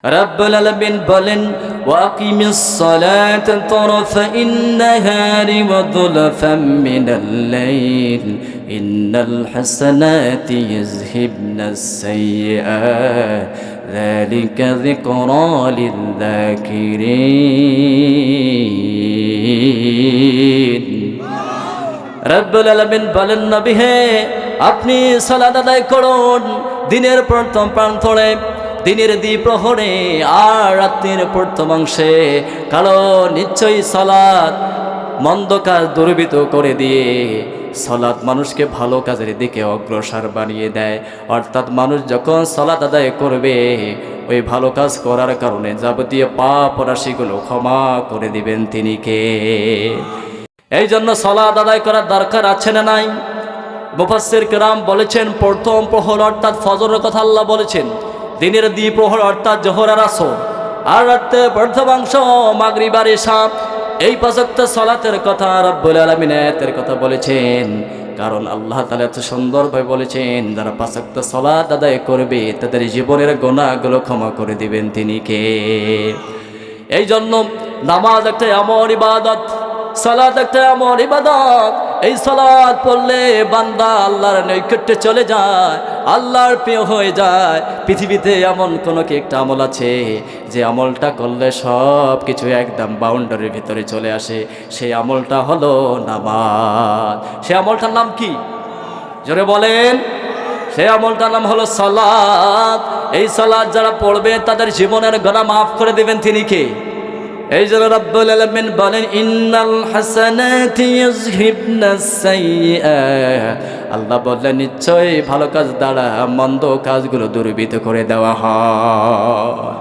রাব্বুল আলামিন বলেন ওয়াকিমিস সালাতা তারফাইন নাহারি ওয়া যুলফাম মিনাল লাইল ইন্নাল হাসানাতি ইযহিবনাস সাইয়্যাত যালিকা যিকরা লিয-যাকিরিন। রাব্বুল আলামিন বলেন নবী হে আপনি সালাত আদায় করুন দিনের প্রথম প্রান্তরে, দিনের দ্বিপ্রহরে আর রাতের প্রথমাংশে, কারণ নিশ্চয়ই সালাত মন্দ কাজ দূরীভূত করে দিয়ে সালাত মানুষকে ভালো কাজের দিকে অগ্রসর বানিয়ে দেয়। অর্থাৎ মানুষ যখন সালাত আদায় করবে ওই ভালো কাজ করার কারণে যাবতীয় পাপ রাশিগুলো ক্ষমা করে দিবেন তিনি কে। এই জন্য সালাত আদায় করার দরকার আছে না নাই? মুফাসসির কেরাম বলেছেন প্রথম প্রহর অর্থাৎ ফজরের কথা আল্লাহ বলেছেন, দিনের দ্বিপ্রহর অর্থাৎ জোহর আর আসর, আর রাতে প্রথমাংশ মাগরিব আর ইশা, এই পাঁচ ওয়াক্ত সালাতের কথা রব্বুল আলামিন এর কথা বলেছেন। কারণ আল্লাহ তাআলা এত সুন্দরভাবে বলেছেন যারা পাঁচ ওয়াক্ত সালাত আদায় করবে তাদের জীবনের গুনাহগুলো ক্ষমা করে দিবেন তিনি কে। এই জন্য নামাজ একটা এমন ইবাদত, সালাত একটা এমন ইবাদত, এই সালাত পড়লে বান্দা আল্লাহর নৈকট্যে চলে যায়, আল্লাহর প্রিয় হয়ে যায়। পৃথিবীতে এমন কোনো কি একটা আমল আছে যে আমলটা করলে সব কিছু একদম বাউন্ডারির ভিতরে চলে আসে? সেই আমলটা হলো নামাজ। সেই আমলটার নাম কি? জোরে বলেন। সেই আমলটার নাম হলো সালাত। এই সালাত যারা পড়বে তাদের জীবনের গুনাহ মাফ করে দিবেন তিনি কে। এই জন্য রব্বুল আলামিন বলেন ইন্নাল হাসানাতি ইযহিবনাস সাইয়্যাত, আল্লাহ বললেন নিশ্চয়ই ভালো কাজ দ্বারা মন্দ কাজগুলো দূরীভূত করে দেওয়া হয়।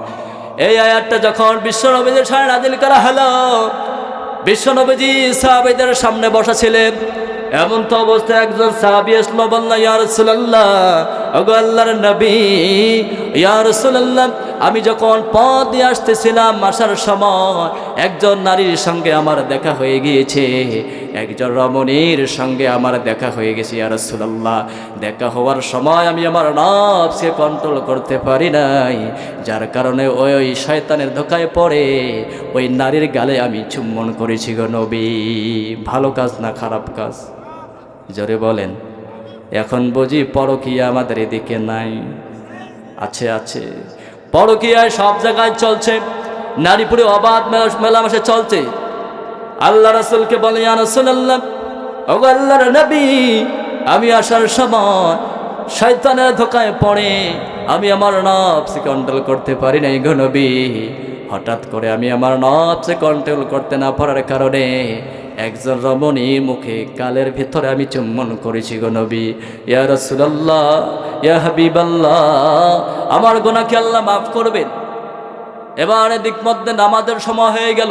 এই আয়াতটা যখন বিশ্বনবীদের সামনে নাযিল করা হলো, বিশ্বনবীজি সাহাবীদের সামনে বসা ছিলেন। এমন তো অবস্থায় একজন সাহাবী আসলো, বলল ইয়া রাসূলুল্লাহ, ওগো আল্লাহর নবী, ইয়া রাসূলুল্লাহ, আমি যখন পথ দিয়ে আসতেছিলাম আসার সময় একজন নারীর সঙ্গে আমার দেখা হয়ে গিয়েছে, একজন রমণীর সঙ্গে আমার দেখা হয়ে গেছে ইয়া রাসূলুল্লাহ। দেখা হওয়ার সময় আমি আমার নফসকে কন্ট্রোল করতে পারি নাই, যার কারণে ওই শয়তানের ধোকায় পড়ে ওই নারীর গালে আমি চুম্বন করেছি গো নবী। ভালো কাজ না খারাপ কাজ? জোরে বলেন। এখন বুঝি পরকীয়া আমাদের এদিকে নাই? আছে, আছে। পরকীয়ায় সব জায়গায় চলছে, নারীপুরে অবাধ মেলামেশা চলছে। আল্লাহ রাসূলকে বলে ইয়া রাসূলুল্লাহ, ওগো আল্লাহর নবী, আমি আসার সময় শয়তানের ধোকায় পড়ে আমি আমার নফসকে কন্ট্রোল করতে পারি নাই গো নবী। হঠাৎ করে আমি আমার নফসকে কন্ট্রোল করতে না পারার কারণে একজন রমণীর মুখে কালের ভিতরে আমি চুম্বন করেছি গো নবী। ইয়া রাসূলুল্লাহ, ইয়া হাবিবাল্লাহ, আমার গুনাহ কি আল্লাহ মাফ করবেন? এবার এদিক মধ্যে নামাজের সময় হয়ে গেল।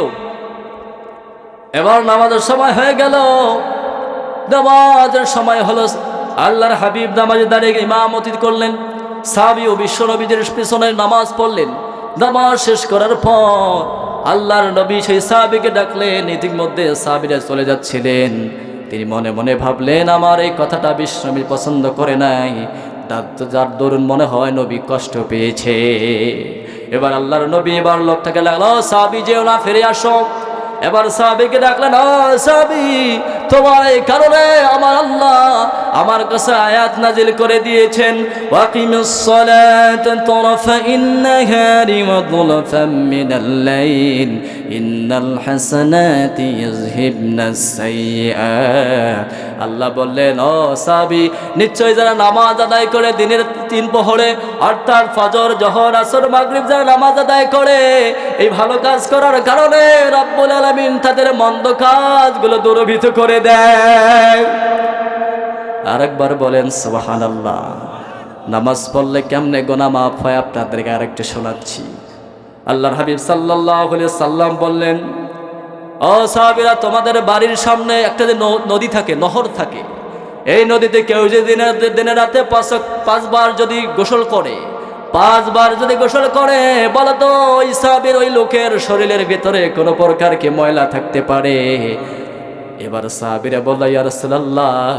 এবার নামাজের সময় হয়ে গেল, নামাজের সময় হলো। আল্লাহর হাবিব নামাজে দাঁড়িয়ে ইমামতি করলেন, সাহাবী ও বিশ্বনবীদের পিছনে নামাজ পড়লেন। নামাজ শেষ করার পর আল্লাহর নবী সেই সাহাবীকে ডাকলেন। ইতিমধ্যে সাহাবীরা চলে যাচ্ছিলেন। তিনি মনে মনে ভাবলেন আমার এই কথাটা বিশ্বনবী পছন্দ করে নাই, যার দরুন মনে হয় নবী কষ্ট পেয়েছে। এবার আল্লাহর নবী এবার লোকটাকে লাগলো, সাহাবী যেও না, ফিরে আসো। এবার সাহাবীকে ডাকলেন, ও সাহাবী, তোমার এই কারণে আমার আল্লাহ আমার কাছে আয়াত নাজিল করে দিয়েছেন, ওয়াকিমিস সালাতা তারফাইন নাহারি ওয়া যুলফাম মিনাল লাইল ইন্নাল হাসানাতি ইযহিবনাস সাইয়্যাত। আল্লাহ বললেন, ও সাহাবী, নিশ্চয় যারা নামাজ আদায় করে দিনের তিন প্রহরে অর্থাৎ ফজর, জোহর, আসর, মাগরিব যারা নামাজ আদায় করে এই ভালো কাজ করার কারণে রব্বুল আলামিন তাদের মন্দ কাজগুলো দূরীভূত করে দেয়। আরেকবার বলেন সুবহানাল্লাহ। নামাজ পড়লে কেমনে গুনাহ মাফ হয় আপনাদেরকে আরেকটু শোনাচ্ছি। আল্লাহর হাবিব সাল্লাল্লাহু আলাইহি সাল্লাম বললেন, ও সাহাবীরা, তোমাদের বাড়ির সামনে একটা যে নদী থাকে, নহর থাকে, এই নদীতে কেউ যদি দিনে রাতে পাঁচবার যদি গোসল করে, 5 বার যদি গোসল করে, বলো তো ওই সাহাবীর ওই লোকের শরীরের ভিতরে কোনো প্রকার কি ময়লা থাকতে পারে? এবার সাহাবীরা বলল, ইয়া রাসূলুল্লাহ,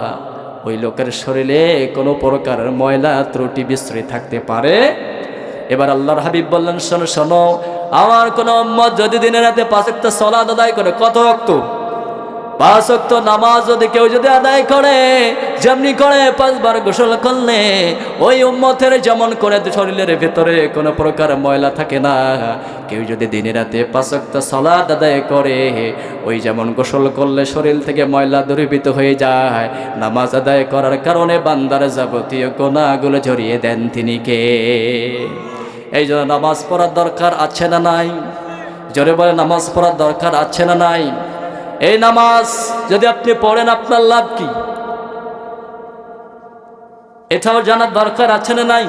ওই লোকের শরীরে কোনো প্রকার ময়লা ত্রুটি বিশ্রী থাকতে পারে? এবার আল্লাহর হাবিব বললেন, শোনো শোনো, আমার কোনো উম্মত যদি দিনে রাতে 5 ওয়াক্ত সালাত আদায় করে, কত ওয়াক্ত? 5 ওয়াক্ত নামাজ যদি কেউ যদি আদায় করে, যেমনি করে 5 বার গোসল করলে ওই উম্মতের যেমন করে শরীরের ভেতরে কোনো প্রকার ময়লা থাকে না, কেউ যদি দিনে রাতে 5 ওয়াক্ত সালাত আদায় করে, ওই যেমন গোসল করলে শরীর থেকে ময়লা দূরীভূত হয়ে যায়, নামাজ আদায় করার কারণে বান্দার যাবতীয় গুনাহগুলো ঝরিয়ে দেন তিনি কে? এই জন্য নামাজ পড়ার দরকার আছে না নাই? জোরে বলে, নামাজ পড়ার দরকার আছে না নাই? এই নামাজ যদি আপনি পড়েন আপনার লাভ কি, এটাও জানার দরকার আছে না নাই?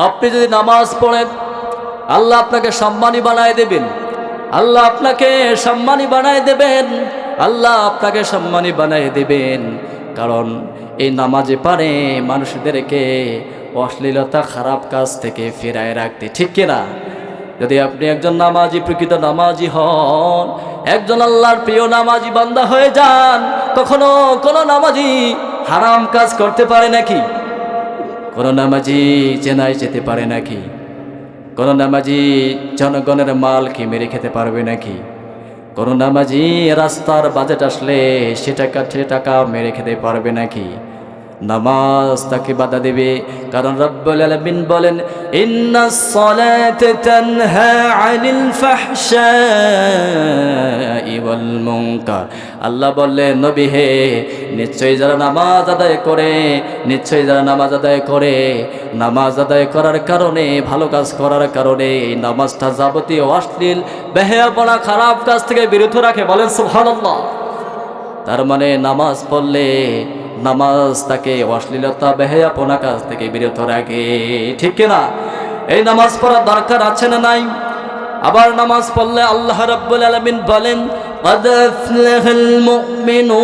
আপনি যদি নামাজ পড়েন, আল্লাহ আপনাকে সম্মানী বানায় দেবেন, আল্লাহ আপনাকে সম্মানী বানায় দেবেন, আল্লাহ আপনাকে সম্মানী বানায় দেবেন। কারণ এই নামাজে পারে মানুষদেরকে অশ্লীলতা, খারাপ কাজ থেকে ফেরায় রাখতে, ঠিক কিনা? যদি আপনি একজন নামাজি, প্রকৃত নামাজি হন, একজন আল্লাহর প্রিয় নামাজি বান্দা হয়ে যান, কখনো কোনো নামাজি হারাম কাজ করতে পারে নাকি? কোনো নামাজি চেনায় যেতে পারে নাকি? কোনো নামাজি জনগণের মাল কি মেরে খেতে পারবে নাকি? কোনো নামাজি রাস্তার বাজেট আসলে সে টাকা মেরে খেতে পারবে নাকি? নামাজ তাকে বাধা দেবে, কারণ রব্বুল আলামিন বলেন, ইন্নাস সালাতা তানহা আনিল ফাহশাই ওয়াল মুনকার। আল্লাহ বললেন, নবী হে, নিশ্চয়ই যারা নামাজ আদায় করে, নিশ্চয়ই যারা নামাজ আদায় করে, নামাজ আদায় করার কারণে, ভালো কাজ করার কারণে এই নামাজটা যাবতীয় অশ্লীল, বেহায়াপনা, খারাপ কাজ থেকে বিরত রাখে। বলেন সুবহানাল্লাহ। তার মানে নামাজ পড়লে নামাজ তাকে অশ্লীলতা, বেহায়াপনা কাজ থেকে বিরত রাখে, ঠিক কিনা? এই নামাজ পড়ার দরকার আছে না নাই? আবার নামাজ পড়লে আল্লাহ রাব্বুল আলামিন বলেন, قد أفلح المؤمنون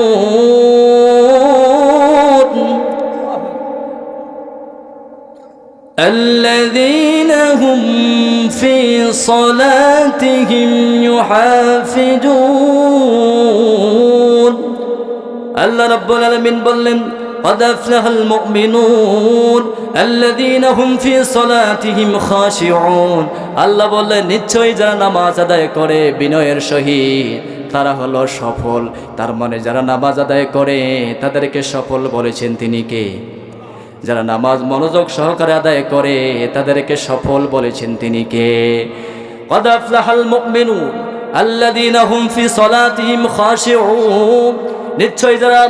الذين هم في صلاتهم يحافظون। আল্লাহ রাব্বুল আলামিন বললেন, قد أفلح المؤمنون الذين هم في صلاتهم خاشعون। আল্লাহ বললেন, নিশ্চয়ই যারা নামাজ আদায় করে বিনয়ের সহিত, তারা হলো সফল। তার মানে যারা নামাজ আদায় করে তাদেরকে সফল বলেছেন তিনি কে? যারা নামাজ মনোযোগ সহকারে আদায় করে তাদেরকে সফল বলেছেন তিনি কে? قد أفلح المؤمنون الذين هم في صلاتهم خاشعون। নিশ্চয়ই যারা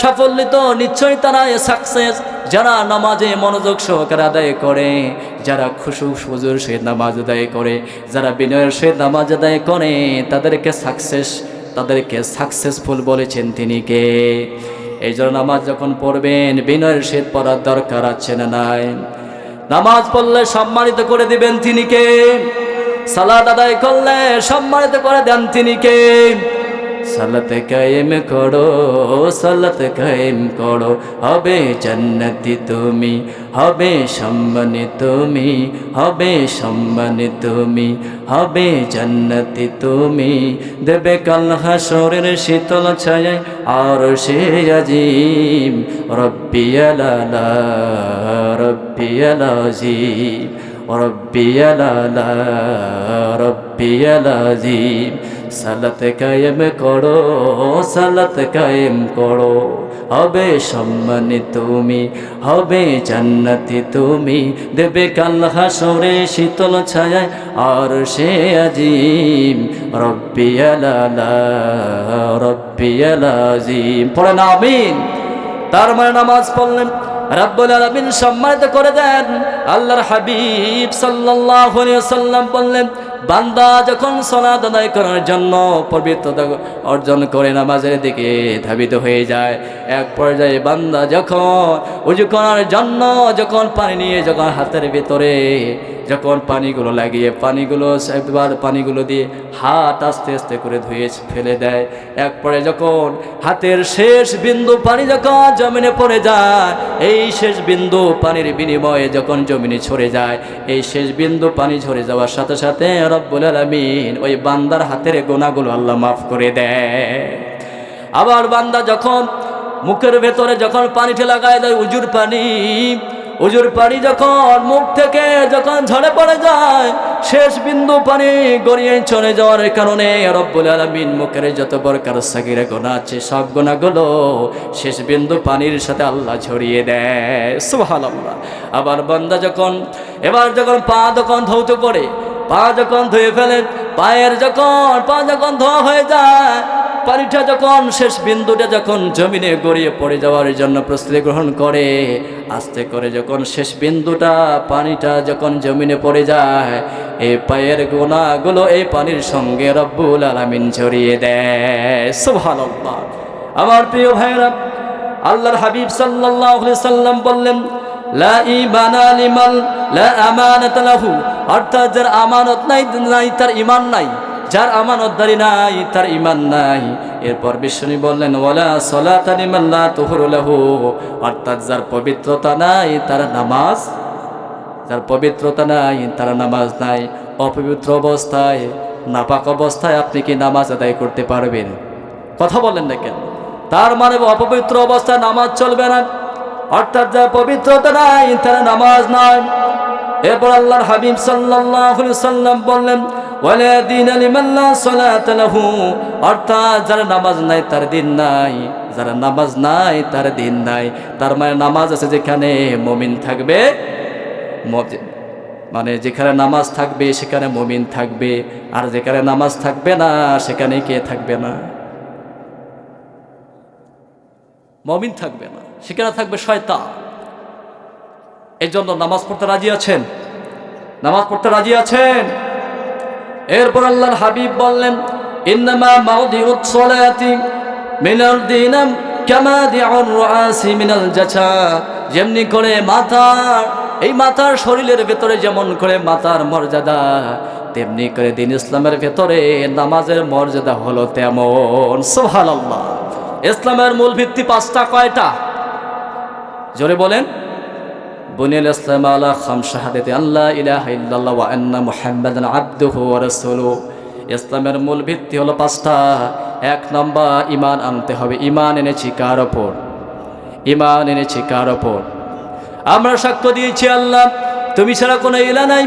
সাফল্যিত, নিশ্চয়ই তারা সাকসেস, যারা নামাজে মনোযোগ সহকারে আদায় করে, যারা খুশু হুজুর সহিত নামাজ আদায় করে, যারা বিনয়ের সহিত নামাজ আদায় করে, তাদেরকে সাকসেসফুল বলেছেন তিনি কে? এই জন্য নামাজ যখন পড়বেন বিনয়ের সহিত পড়ার দরকার আছে না নাই? নামাজ পড়লে সম্মানিত করে দিবেন তিনি কে? সালাত আদায় করলে সম্মানিত করে দেন তিনি কে? সালাত কায়েম করো, সালাত কায়েম করো, হবে জান্নাতি তুমি, হবে সম্মানিত তুমি, হবে সম্মানিত তুমি, হবে জান্নাতি তুমি। দেবে কাল হাসরের শীতল ছায়ায় আরশে আজিম, রব্বিয়াল আলা, রব্বিয়াল আজিম, রব্বিয়াল আলা, রব্বিয়াল আজিম। সালাত কায়েম করো, সালাত কায়েম করো, হবে সম্মানিত তুমি, হবে জান্নাতি তুমি। দেবে কাল হাসরে শীতল ছায়ায় আরশে আজিম, রব্বিয়াল আলা, রব্বিয়াল আজিম। পড়েন আমিন। তার মানে নামাজ পড়লেন রব্বুল আলামিন সম্মানিত করে দেন। আল্লাহর হাবিব সাল্লাল্লাহু আলাইহি ওয়াসাল্লাম বললেন, বান্দা যখন সালাত আদায় করার জন্য পবিত্রতা অর্জন করে নামাজের দিকে ধাবিত হয়ে যায়, এক পর্যায়ে বান্দা যখন ওযু করার জন্য যখন পানি নিয়ে যখন হাতের ভিতরে যখন পানিগুলো লাগিয়ে পানিগুলো দিয়ে হাত আস্তে আস্তে করে ধুয়ে ফেলে দেয়, এরপরে যখন হাতের শেষ বিন্দু পানি যখন জমিনে পড়ে যায়, এই শেষ বিন্দু পানির বিনিময়ে যখন জমিনে ছড়ে যায়, এই শেষ বিন্দু পানি ঝরে যাওয়ার সাথে সাথে রব্বুল আলামিন ওই বান্দার হাতের গুনাহগুলো আল্লাহ মাফ করে দেয়। আবার বান্দা যখন মুখের ভেতরে যখন পানিটা লাগায় দেয় উজুর পানি, উজুর পানি যখন মুখ থেকে যখন ঝরে পড়ে যায়, শেষ বিন্দু পানি গড়িয়ে চলে যাওয়ার কারণে রব্বুল আলামিন মুখের যত প্রকার সাগীরা গুনাহ আছে সব গুনাহগুলো শেষ বিন্দু পানির সাথে আল্লাহ ঝরিয়ে দেয়। সুবহানাল্লাহ। আবার বান্দা যখন পা যখন ধৌত করে, পা যখন ধুয়ে ফেলে, পা যখন ধোয়া হয়ে যায়, পানিটা যখন শেষ বিন্দুটা যখন জমিনে গড়িয়ে পড়ে যাওয়ার জন্য প্রস্তুতি গ্রহণ করে, আস্তে করে যখন শেষ বিন্দুটা পানিটা যখন জমিনে পড়ে যায়, এই পায়ের গুনাহগুলো এই পানির সঙ্গে রব্বুল আলামিন ঝরিয়ে দেয়। সুবহানাল্লাহ। আমার প্রিয় ভাইরা, আল্লাহর হাবিব সাল্লাল্লাহু আলাইহি সাল্লাম বললেন, লা ঈমানা লিমান লা আমানাতা লাহু, অর্থাৎ যার আমানত নাই তার ঈমান নাই, যার আমানতদারি নাই তার ঈমান নাই। এরপর বিশ্বনবী বললেন, ওয়ালা সালাতা লিমান লা তুহরু লাহু, অর্থাৎ যার পবিত্রতা নাই তার নামাজ নাই। অপবিত্র অবস্থায়, নাপাক অবস্থায় আপনি কি নামাজ আদায় করতে পারবেন? কথা বলেন না কেন? তার মানে অপবিত্র অবস্থায় নামাজ চলবে না, অর্থাৎ যার পবিত্রতা নাই তার নামাজ নাই। এরপর আল্লাহর হাবিব সাল্লাল্লাহু আলাইহি সাল্লাম বললেন, ওয়ালা দীনা লিমান লা সালাতা লাহু, অর্থাৎ যার নামাজ নাই তার দিন নাই, যার নামাজ নাই তার দিন নাই। তার মানে নামাজ আছে যেখানে মুমিন থাকবে, মানে যেখানে নামাজ থাকবে সেখানে মুমিন থাকবে, আর যেখানে নামাজ থাকবে না সেখানে কে থাকবে না? মুমিন থাকবে না, সেখানে থাকবে শয়তান। এই জন্য নামাজ পড়তে রাজি আছেন? নামাজ পড়তে রাজি আছেন? এরপর আল্লাহর হাবিব বললেন, ইন্নামা মাউদিউস সালাতি মিনাল দিনাম কামা দিউর রাসি মিনাল জাসা, যেমনি করে মাথার শরীরের ভেতরে যেমন করে মাথার মর্যাদা, তেমনি করে দিন ইসলামের ভেতরে নামাজের মর্যাদা হলো তেমন। সুবহানাল্লাহ। ইসলামের মূল ভিত্তি পাঁচটা। কয়টা? জোরে বলেন। বুনিয়াল ইসলাম আলা খামস শাহাদাতি আল্লা ইলাহা ইল্লাল্লাহ ওয়া আন্না মুহাম্মাদান আবদুহু ওয়া রাসূলুহু। ইসলামের মূল ভিত্তি হলো পাঁচটা। এক নম্বর, ঈমান আনতে হবে। ঈমান এনেছি কার ওপর? ঈমান এনেছি কার ওপর? আমরা সাক্ষ্য দিয়েছি আল্লাহ তুমি ছাড়া কোনো ইলাহ নাই,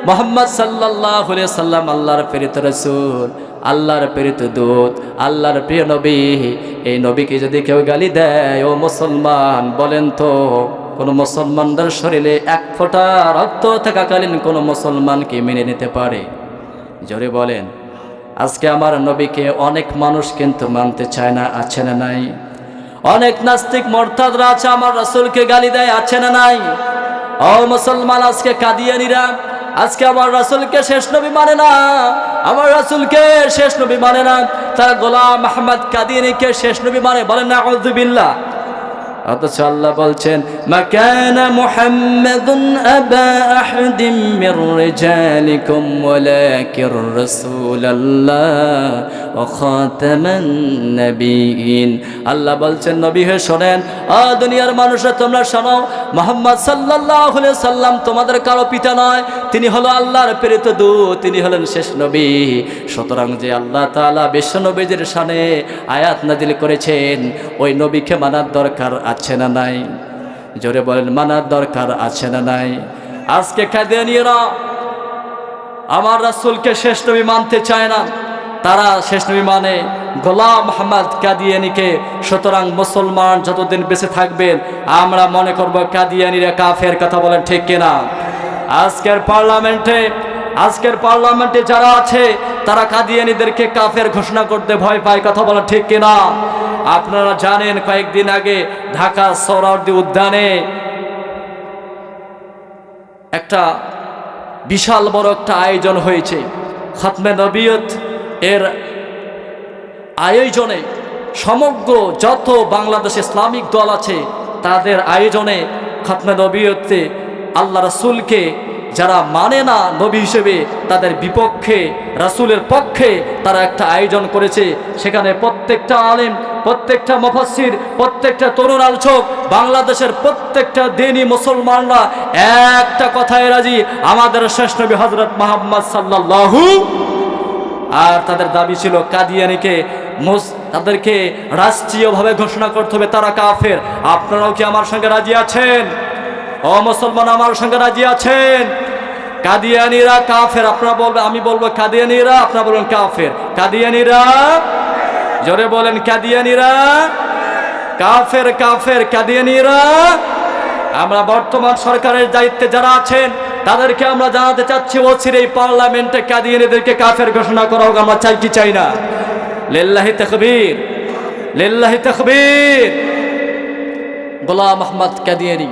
মুহাম্মদ সাল্লাল্লাহু আলাইহি সাল্লাম আল্লাহর প্রেরিত রাসূল, আল্লাহর প্রেরিত দূত, আল্লাহর প্রিয় নবী। এই নবীকে যদি কেউ গালি দেয়, ও মুসলমান বলেন তো, কোন মুসলমানদের শরীরে এক ফোঁটা রক্ত থাকাকালীন কোন মুসলমান কি মেনে নিতে পারে? জোরে বলেন। আজকে আমার নবীকে অনেক মানুষ কিন্তু মানতে চায় না, আছে না নাই? অনেক নাস্তিক মুরতাদরা আছে, আমার রাসূলকে গালি দেয়, আছে না নাই? ও মুসলমান, আজকে কাদিয়ানীরা আজকে আমার রাসূলকে শেষ নবী মানে না, আমার রাসূলকে শেষ নবী মানে না, তারা গোলাম আহমদ কাদিয়ানীকে শেষ নবী মানে। বলেন নাউযুবিল্লাহ। অথচ আল্লাহ বলছেন, মা কানা মুহাম্মাদুন আবা আহাদিম মির রিজালিকুম ওয়ালাকির রাসূলুল্লাহ ওয়া খাতামান নবিয়্যিন। আল্লাহ বলছেন, নবী হে শোনেন, দুনিয়ার মানুষরা তোমরা শোনো, মুহাম্মদ সাল্লাল্লাহু আলাইহি সাল্লাম তোমাদের কারো পিতা নয়, তিনি হলো আল্লাহর প্রেরিত দূত, তিনি হলেন শেষ নবী। সুতরাং যে আল্লাহ তাআলা বিশ্ব নবীদের শানে আয়াত নাযিল করেছেন, ওই নবীকে মানার দরকার আছে না নাই? জোরে বলেন, মানার দরকার আছে না নাই? আজকে কাদিয়ানীরা আমার রাসূলকে শেষ নবী মানতে চায় না, তারা শেষ নবী মানে গোলাম আহমদ কাদিয়ানীকে। সুতরাং মুসলমান যতদিন বেঁচে থাকবেন আমরা মনে করব কাদিয়ানীরা কাফের। কথা বলেন ঠিক কিনা? আজকের পার্লামেন্টে যারা আছে তারা কাদিয়ানীদেরকে কাফের ঘোষণা করতে ভয় পায়। কথা বলেন ঠিক কিনা? আপনারা জানেন, কয়েকদিন আগে ঢাকা সোহরাওয়ার্দী উদ্যানে একটা বিশাল বড় একটা আয়োজন হয়েছে, খতমে নবিয়ত এর আয়োজনে সমগ্র যত বাংলাদেশ ইসলামিক দল আছে তাদের আয়োজনে খতমে নবিয়তে আল্লাহ রাসূলকে যারা মানে না নবী হিসেবে, তাদের বিপক্ষে রাসূলের পক্ষে তারা একটা আয়োজন করেছে। সেখানে প্রত্যেকটা আলেম, প্রত্যেকটা মুফাসসির, প্রত্যেকটা তরুণ আলোচক, বাংলাদেশের প্রত্যেকটা দ্বীনি মুসলমানরা একটা কথায় রাজি, আমাদের শেষ নবী হযরত মুহাম্মদ সাল্লাল্লাহু। আর তাদের দাবি ছিল কাদিয়ানীকে তাদেরকে রাষ্ট্রীয়ভাবে ঘোষণা করতে হবে তারা কাফের। আপনারাও কি আমার সঙ্গে রাজি আছেন? ও মুসলমান আমার সঙ্গে রাজি আছেন? কাদিয়ানীরা কাফের, আপনারা বলবেন, আমি বলবো কাদিয়ানীরা, আপনারা বলবেন কাফের। কাদিয়ানীরা, জোরে বলেন কাদিয়ানীরা কাফের, কাফের কাদিয়ানীরা। আমরা বর্তমান সরকারের দায়িত্বে যারা আছেন তাদেরকে আমরা জানাতে চাচ্ছি, অচিরেই পার্লামেন্টে কাদিয়ানীদেরকে কাফের ঘোষণা করা হোক। আমরা চাই কি চাই না? লিল্লাহি তাকবীর, লিল্লাহি তাকবীর। গোলাম আহমদ কাদিয়ানী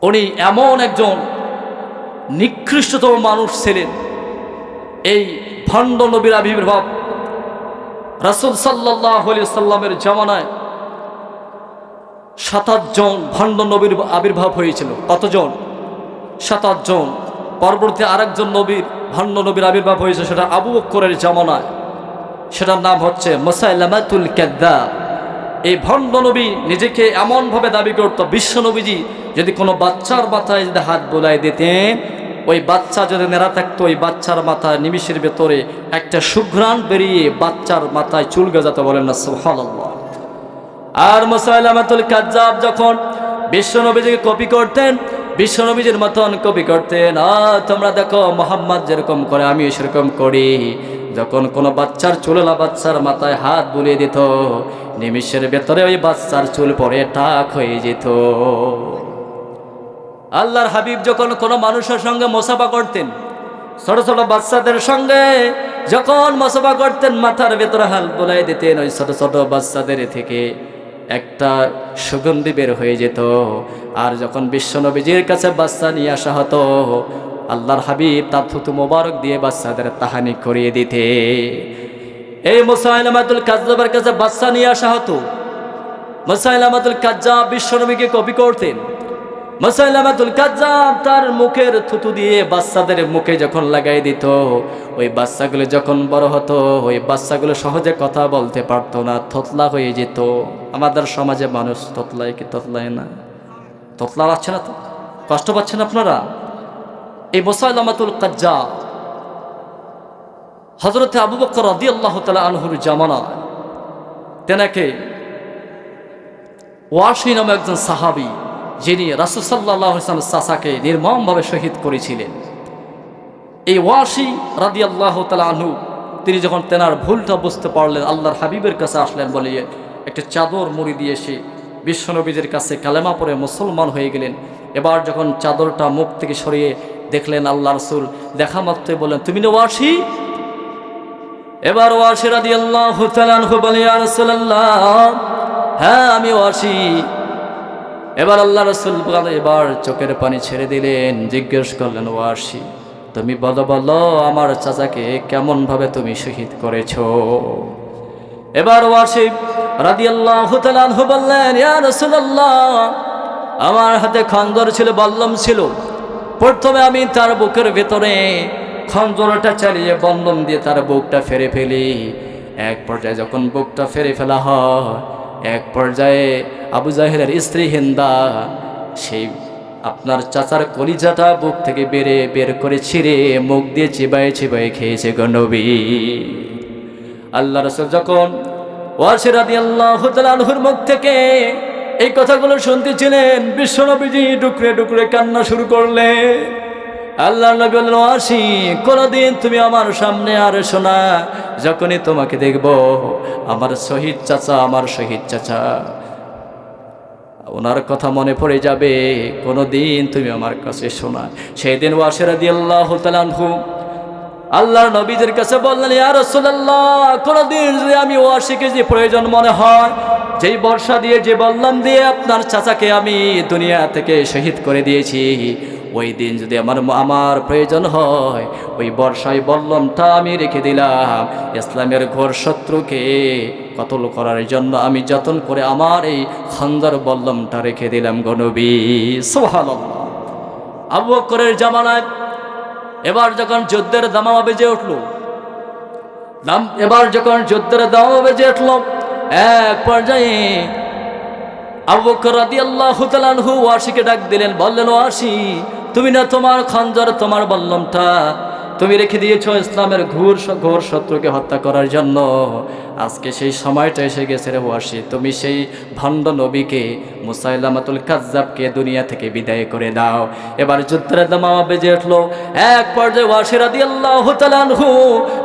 উনি এমন একজন নিকৃষ্টতম মানুষ ছিলেন। এই ভণ্ড নবীর আবির্ভাব রাসূল সাল্লাল্লাহু আলাইহি সাল্লামের জামানায় ৭ জন ভণ্ড নবীর আবির্ভাব হয়েছিল। কতজন? ৭ জন। পরবর্তী আরেকজন নবীর ভণ্ড নবীর আবির্ভাব হয়েছে, সেটা আবু বকরের জামানায়। সেটার নাম হচ্ছে মুসাইলামাতুল কাযযাব। এই ভণ্ড নবী নিজেকে এমনভাবে দাবি করত, বিশ্ব নবীজি যদি কোনো বাচ্চার মাথায় যদি হাত বোলাই দিতেন, ওই বাচ্চা যদি নেড়া থাকতো, ওই বাচ্চার মাথায় নিমিষের ভেতরে একটা সুঘ্রাণ বেরিয়ে বাচ্চার মাথায় চুল গজাতে, বলেন না সুবহানাল্লাহ। আর মুসাইলামাতুল কাযযাব যখন বিশ্ব নবীজিকে কপি করতেন, বিশ্ব নবীজির মতন কপি করতেন, তোমরা দেখো মোহাম্মদ যেরকম করে আমিও সেরকম করি। যখন কোনো বাচ্চার চুলওয়ালা বাচ্চার মাথায় হাত বুলিয়ে দিত, নিমিষের ভেতরে ওই বাচ্চার চুল পরে টাক হয়ে যেত। আল্লাহর হাবিব যখন কোনো মানুষের সঙ্গে মোসাফা করতেন, ছোট ছোট বাচ্চাদের সঙ্গে যখন মোসাফা করতেন, মাথার ভেতরে হাত বুলাই দিতেন, ওই ছোট ছোট বাচ্চাদের থেকে একটা সুগন্ধি বের হয়ে যেত। আর যখন বিশ্ব নবীজির কাছে বাচ্চা নিয়ে আসা হতো, আল্লাহর হাবিব তার থুতু মোবারক দিয়ে বাচ্চাদের তাহানি করিয়ে দিতে। এই মুসাইলামাতুল কাযযাবের কাছে বাচ্চা নিয়ে আসা হতো। মুসাইলামাতুল কাযযাব বিশ্ব নবীকে কপি করতেন। মুসাইলামাতুল কাযযাব তার মুখের থুতু দিয়ে বাচ্চাদের মুখে যখন লাগাই দিত, ওই বাচ্চাগুলো যখন বড় হতো, ওই বাচ্চাগুলো সহজে কথা বলতে পারতো না, থতলা হয়ে যেত। আমাদের সমাজে মানুষ থতলায় কি থতলায় না? থতলা পাচ্ছে না তো? কষ্ট পাচ্ছেন আপনারা? এই মুসাইলামাতুল কাযযাব হযরতে আবু বকর রাদিয়াল্লাহু তাআলা আনহুর জামানায় তেনাকে ওয়াসি নামে একজন সাহাবী, যিনি রাসূল সাল্লাল্লাহু আলাইহি ওয়াসাল্লামের চাচাকে নির্মমভাবে শহীদ করেছিলেন, এই ওয়াসি রাদিয়াল্লাহু তাআলা আনহু তিনি যখন তেনার ভুলটা বুঝতে পারলেন, আল্লাহর হাবিবের কাছে আসলেন, বলে একটা চাদর মুড়ি দিয়ে এসে বিশ্বনবীদের কাছে কালেমা পড়ে মুসলমান হয়ে গেলেন। এবার যখন চাদরটা মুখ থেকে সরিয়ে দেখলেন আল্লাহ রাসূল, দেখা মাত্রই বললেন, তুমি না ওয়াসি? এবার ওয়াসি রাদিয়াল্লাহু তাআলা আনহু বলে, ইয়া রাসূলুল্লাহ, হ্যাঁ আমি ওয়াসি। এবার আল্লাহ রাসূল এবার চোখের পানি ছেড়ে দিলেন, জিজ্ঞেস করলেন, ওয়াসি তুমি বলো বলো আমার চাচাকে কেমনভাবে তুমি শহীদ করেছো? এবার ওয়াসি রাদিয়াল্লাহু তাআলা আনহু বললেন, ইয়া রাসূলুল্লাহ, আমার হাতে খঞ্জর ছিল, বল্লম ছিল। প্রথমে আমি তার বুকের ভেতরে খঞ্জরটা চালিয়ে বল্লম দিয়ে তার বুকটা ফেরে ফেলি। এক পর্যায়ে যখন বুকটা ফেরে ফেলা হয়, এক পর্যায়ে আবু জাহেলের স্ত্রী হিন্দা সেই আপনার চাচার কলিজাটা বুক থেকে বের করে ছিঁড়ে মুখ দিয়ে চিবায়ে চিবায়ে খেয়েছে গো নবী। আল্লাহ রাসূল যখন ওয়াসি রাদিয়াল্লাহু তাআলা আনহুর মুখ থেকে এই কথাগুলো শুনতেছিলেন, বিশ্বনবীজি ডুকরে ডুকরে কান্না শুরু করলেন। আল্লাহ নবী বললেন, ওয়াসি কোনদিন তুমি আমার সামনে আর এসো না, যখনই তোমাকে দেখব আমার শহীদ চাচা, আমার শহীদ চাচা, ওনার কথা মনে পড়ে যাবে, কোনোদিন তুমি আমার কাছে এসো না। সেই দিন ওয়াসি রাদিয়াল্লাহু তাআলা আনহু আল্লাহর নবীদের কাছে বললেন, ইয়া রাসূলুল্লাহ, কোনদিন যদি আমি ওয়াসিকে যে প্রয়োজন মনে হয়, যেই বর্ষা দিয়ে যে বল্লম দিয়ে আপনার চাচাকে আমি দুনিয়া থেকে শহীদ করে দিয়েছি, ওই দিন যদি আমার প্রয়োজন হয়, ওই বর্ষায় বল্লমটা আমি রেখে দিলাম। ইসলামের ঘোর শত্রুকে কতল করার জন্য আমি যতন করে আমার এই খঞ্জর বল্লমটা রেখে দিলাম গো নবী। সুবহানাল্লাহ। আবু বকরের জামানায় এবার যখন যুদ্ধের দামামা বেজে উঠল, এবার যখন যুদ্ধের দামামা বেজে উঠল, এক পর্যায়ে আবু বকর রাদিয়াল্লাহু তাআলা আনহু ওয়াসিকে ডাক দিলেন, বললেন, ওয়াসি তুমি না তোমার খঞ্জর তোমার বল্লমটা তুমি রেখে দিয়েছো ইসলামের ঘোর শত্রুকে হত্যা করার জন্য। আজকে সেই সময়টা এসে গেছে রে ওয়াসি, তুমি সেই ভণ্ড নবীকে মুসাইলামাতুল কাজ্জাবকে দুনিয়া থেকে বিদায় করে দাও। এবার যুদ্ধের দামামা বেজে উঠলো। এক পর্যায়ে ওয়াসি রাদিয়াল্লাহু তাআলা আনহু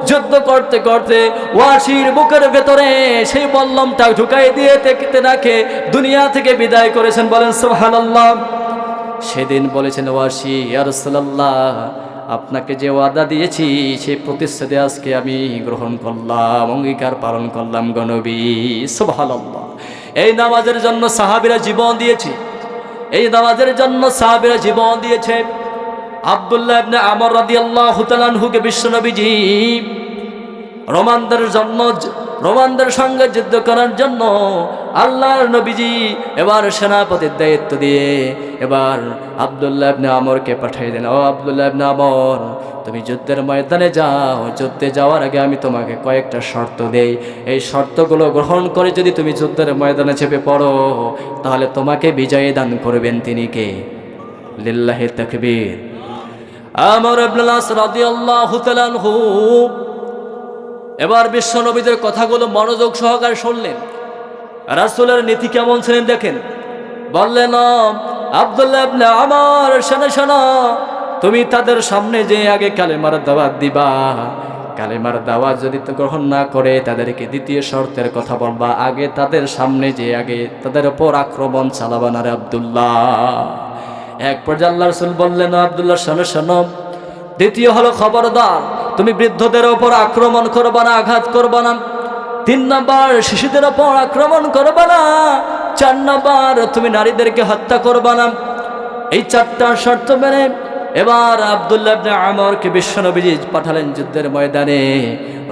যুদ্ধ করতে করতে ওয়াসির বুকের ভেতরে সেই বল্লমটা ঢুকাই দিয়ে তেনাকে দুনিয়া থেকে বিদায় করেছেন। বলেন সুবহানাল্লাহ। সেদিন বলেছেন ওয়াসি, ইয়া রাসূলুল্লাহ, আপনাকে যে ওয়াদা দিয়েছি সেই প্রতিশ্রুতি আজকে আমি গ্রহণ করলাম, অঙ্গীকার পালন করলাম গো নবী। সুবহানাল্লাহ। এই নামাজের জন্য সাহাবীরা জীবন দিয়েছে, এই নামাজের জন্য সাহাবীরা জীবন দিয়েছে। আব্দুল্লাহ ইবনে আমর রাদিয়াল্লাহু তাআলা আনহুকে বিশ্বনবীজি রোমানদের সঙ্গে যুদ্ধ করার জন্য আল্লাহর নবীজি এবার সেনাপতির দায়িত্ব দিয়ে এবার আব্দুল্লাহ ইবনে আমরকে পাঠিয়ে দেন। ও আব্দুল্লাহ ইবনে আমর, তুমি যুদ্ধের ময়দানে যাও, যুদ্ধে যাওয়ার আগে আমি তোমাকে কয়েকটা শর্ত দেই। এই শর্তগুলো গ্রহণ করে যদি তুমি যুদ্ধের ময়দানে চেপে পড়ো তাহলে তোমাকে বিজয় দান করবেন তিনি কে? লিল্লাহি তাকবীর। আমর ইবনে আস রাদিয়াল্লাহু তাআলা আনহু এবার বিশ্বনবীদের কথাগুলো মনোযোগ সহকারে শুনলেন। রাসূলের নীতি কেমন ছিলেন দেখেন। বললেন, আব্দুল্লাহ ইবনে আমর, শোনো, তুমি তাদের সামনে যে আগে কালেমার দাওয়াত দিবা, কালেমার দাওয়াত যদি তো গ্রহণ না করে তাদেরকে দ্বিতীয় শর্তের কথা বলবা। আগে তাদের সামনে যে আগে তাদের উপর আক্রমণ চালাবা না রে আব্দুল্লাহ। এক পর্যায়ে আল্লাহ রাসূল বললেন, আব্দুল্লাহ শোনো, দ্বিতীয় হলো খবরদার, তুমি বৃদ্ধদের ওপর আক্রমণ করবা না, আঘাত করবা না। 3 নাম্বার, শিশুদের ওপর আক্রমণ করবা না। 4 নাম্বার, তুমি নারীদেরকে হত্যা করবা না। এই 4টা শর্ত মেনে এবার আব্দুল্লাহ ইবনে আমরকে বিশ্বনবীজি পাঠালেন যুদ্ধের ময়দানে।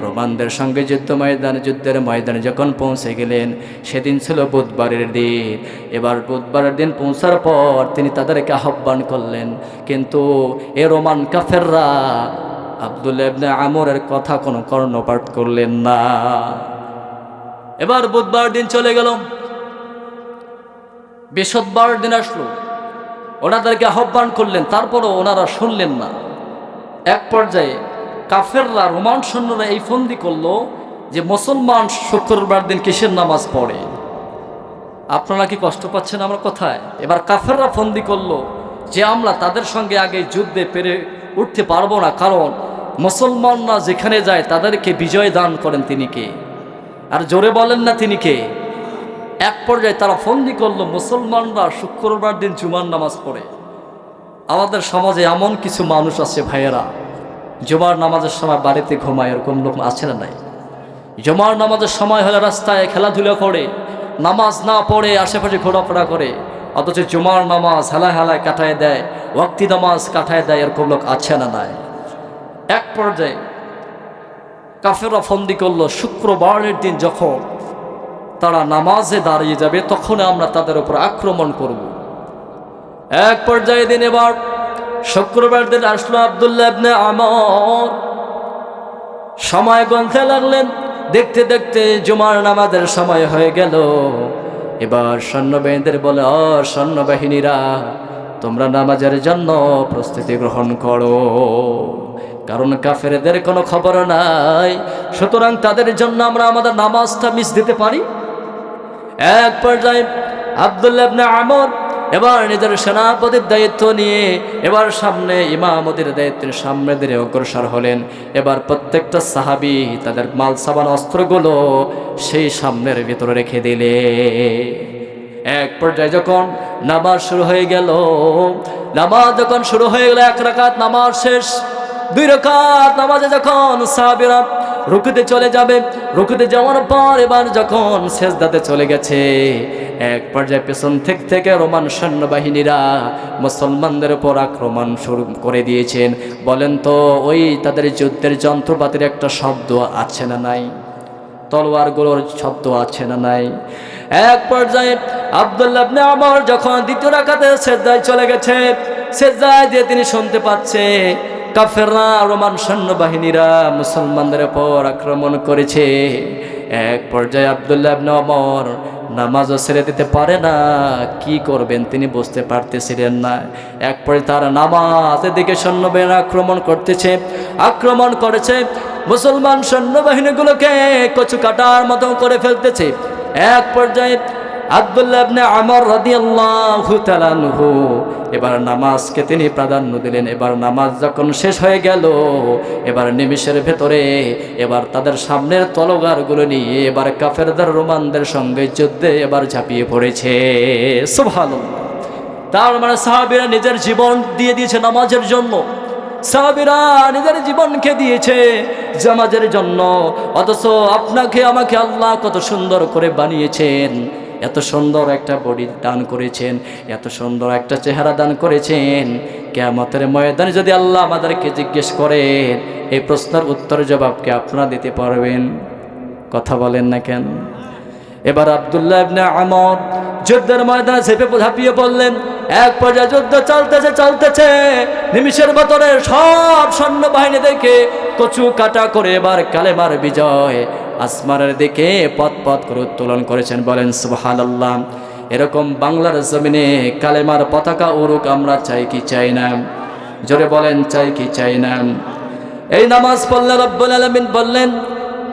রোমানদের সঙ্গে যুদ্ধের ময়দানে যখন পৌঁছে গেলেন, সেদিন ছিল বুধবারের দিন। এবার বুধবারের দিন পৌঁছার পর তিনি তাদেরকে আহ্বান করলেন, কিন্তু এ রোমান কাফেররা আব্দুল্লাহ ইবনে আমরের কথা কোনো কর্ণপাত করলেন না। এবার বুধবার দিন চলে গেল, বৃহস্পতিবার দিন আসলো, ওনাদেরকে আহ্বান করলেন, তারপরও ওনারা শুনলেন না। এক পর্যায়ে কাফেররা, রোমান সৈন্যরা এই ফন্দি করলো যে মুসলমান শুক্রবার দিন কিসের নামাজ পড়ে। আপনারা কি কষ্ট পাচ্ছেন আমার কথায়? এবার কাফেররা ফন্দি করলো যে আমরা তাদের সঙ্গে আগে যুদ্ধে পেরে উঠতে পারবো না, কারণ মুসলমানরা যেখানে যায় তাদেরকে বিজয় দান করেন তিনি কে? আর জোরে বলেন না তিনি কে? এক পর্যায়ে তারা ফন্দি করলো মুসলমানরা শুক্রবার দিন জুমার নামাজ পড়ে। আমাদের সমাজে এমন কিছু মানুষ আছে ভাইয়েরা, জুমার নামাজের সময় বাড়িতে ঘুমায়, এরকম লোক আছে না নাই? জুমার নামাজের সময় হলে রাস্তায় খেলাধুলা করে, নামাজ না পড়ে আশেপাশে ঘোরাফেরা করে, অথচ জুমার নামাজ হেলায় কাটায় দেয়, ওয়াক্তি নামাজ কাটায় দেয়, এরকম লোক আছে না নাই? এক পর্যায়ে কাফেররা ফন্দি করলো শুক্রবারের দিন যখন তারা নামাজে দাঁড়িয়ে যাবে তখন আমরা তাদের উপর আক্রমণ করব। এক পর্যায়ে দিন এবার শুক্রবার দিন আসলো। আব্দুল্লাহ ইবনে আমর সময় গুনতে লাগলেন, দেখতে দেখতে জুমার নামাজের সময় হয়ে গেল। এবার সৈন্যবাহিনীদের বলে, সৈন্যবাহিনীরা, তোমরা নামাজের জন্য প্রস্তুতি গ্রহণ করো, কারণ কাফেরদের কোনো খবর নাই, সুতরাং তাদের জন্য আমরা আমাদের নামাজটা মিস দিতে পারি। এক পর্যায়ে আব্দুল্লাহ ইবনে আমর এবার নিজের সেনাপতির দায়িত্ব নিয়ে এবার সামনে ইমামতির দায়িত্বের সামনে দিয়ে অগ্রসর হলেন। এবার প্রত্যেকটা সাহাবী তাদের মাল সাবান অস্ত্রগুলো সেই সামনের ভিতরে রেখে দিলে। এক পর্যায়ে যখন নামাজ শুরু হয়ে গেল, এক রাকাত নামাজ শেষ, 2 রাকাত নামাজে যখন সাহাবীরা রুকুতে চলে যাবে, রুকুতে যাওয়ার পর এবার যখন সেজদাতে চলে গেছে, এক পর্যায়ে পেছন থেকে রোমান সৈন্যবাহিনীরা মুসলমানদের উপর আক্রমণ শুরু করে দিয়েছেন। বলেন তো, ওই তাদের যুদ্ধের যন্ত্রপাতির একটা শব্দ আছে না নাই? তলোয়ারগুলোর শব্দ আছে না নাই? এক পর্যায়ে আব্দুল্লাহ ইবনে আমর যখন দ্বিতীয় রাকাতে সেজদায় চলে গেছে, সেজদায় দিয়ে তিনি শুনতে পাচ্ছে কাফেররা, রোমান সৈন্যবাহিনীরা মুসলমানদের উপর আক্রমণ করেছে। এক পর্যায়ে আব্দুল্লাহ ইবনে আমর নামাজও ছেড়ে দিতে পারে না, কি করবেন তিনি বুঝতে পারতেছিলেন না। এক পর্যায়ে তার নামাজের দিকে সৈন্যবাহিনীরা আক্রমণ করতেছে, আক্রমণ করেছে, মুসলমান সৈন্যবাহিনীগুলোকে কচু কাটার মতো করে ফেলতেছে। এক পর্যায়ে আব্দুল্লাহ ইবনে আমর রাদিয়াল্লাহু তাআলা আনহু এবার নামাজকে তিনি প্রাধান্য দিলেন। এবার নামাজ যখন শেষ হয়ে গেল, এবার নিমিষের ভেতরে এবার তাদের সামনের তলোয়ারগুলো নিয়ে এবার কাফেরদের রোমানদের সঙ্গে যুদ্ধে এবার ঝাঁপিয়ে পড়েছে। সুবহানাল্লাহ। তার মানে সাহাবীরা নিজের জীবন দিয়ে দিয়েছে নামাজের জন্য, সাহাবীরা নিজের জীবনকে দিয়েছে নামাজের জন্য। অথচ আপনাকে আমাকে আল্লাহ কত সুন্দর করে বানিয়েছেন, এত সুন্দর একটা বডি দান করেছেন, এত সুন্দর একটা চেহারা দান করেছেন। কিয়ামতের ময়দানে যদি আল্লাহ আমাদেরকে জিজ্ঞেস করেন, এই প্রশ্নের উত্তর জবাবকে আপনারা দিতে পারবেন? কথা বলেন না কেন? এবার আব্দুল্লাহ ইবনে আমর যুদ্ধের ময়দানে ঝাঁপিয়ে পড়লেন। এক পর্যায়ে যুদ্ধ চলতেছে, নিমিষের ভেতরে সব সৈন্যবাহিনীদেরকে কচু কাটা করে এবার কালেমার বিজয় আসমানের দিকে পথ করে উত্তোলন করেছেন। বলেন সুবহানাল্লাহ। এরকম বাংলার জমিনে কালেমার পতাকা উড়ুক, আমরা চাই কি চাই না? জোরে বলেন, চাই কি চাই না? এই নামাজ পড়লে রব্বুল আলামিন বললেন,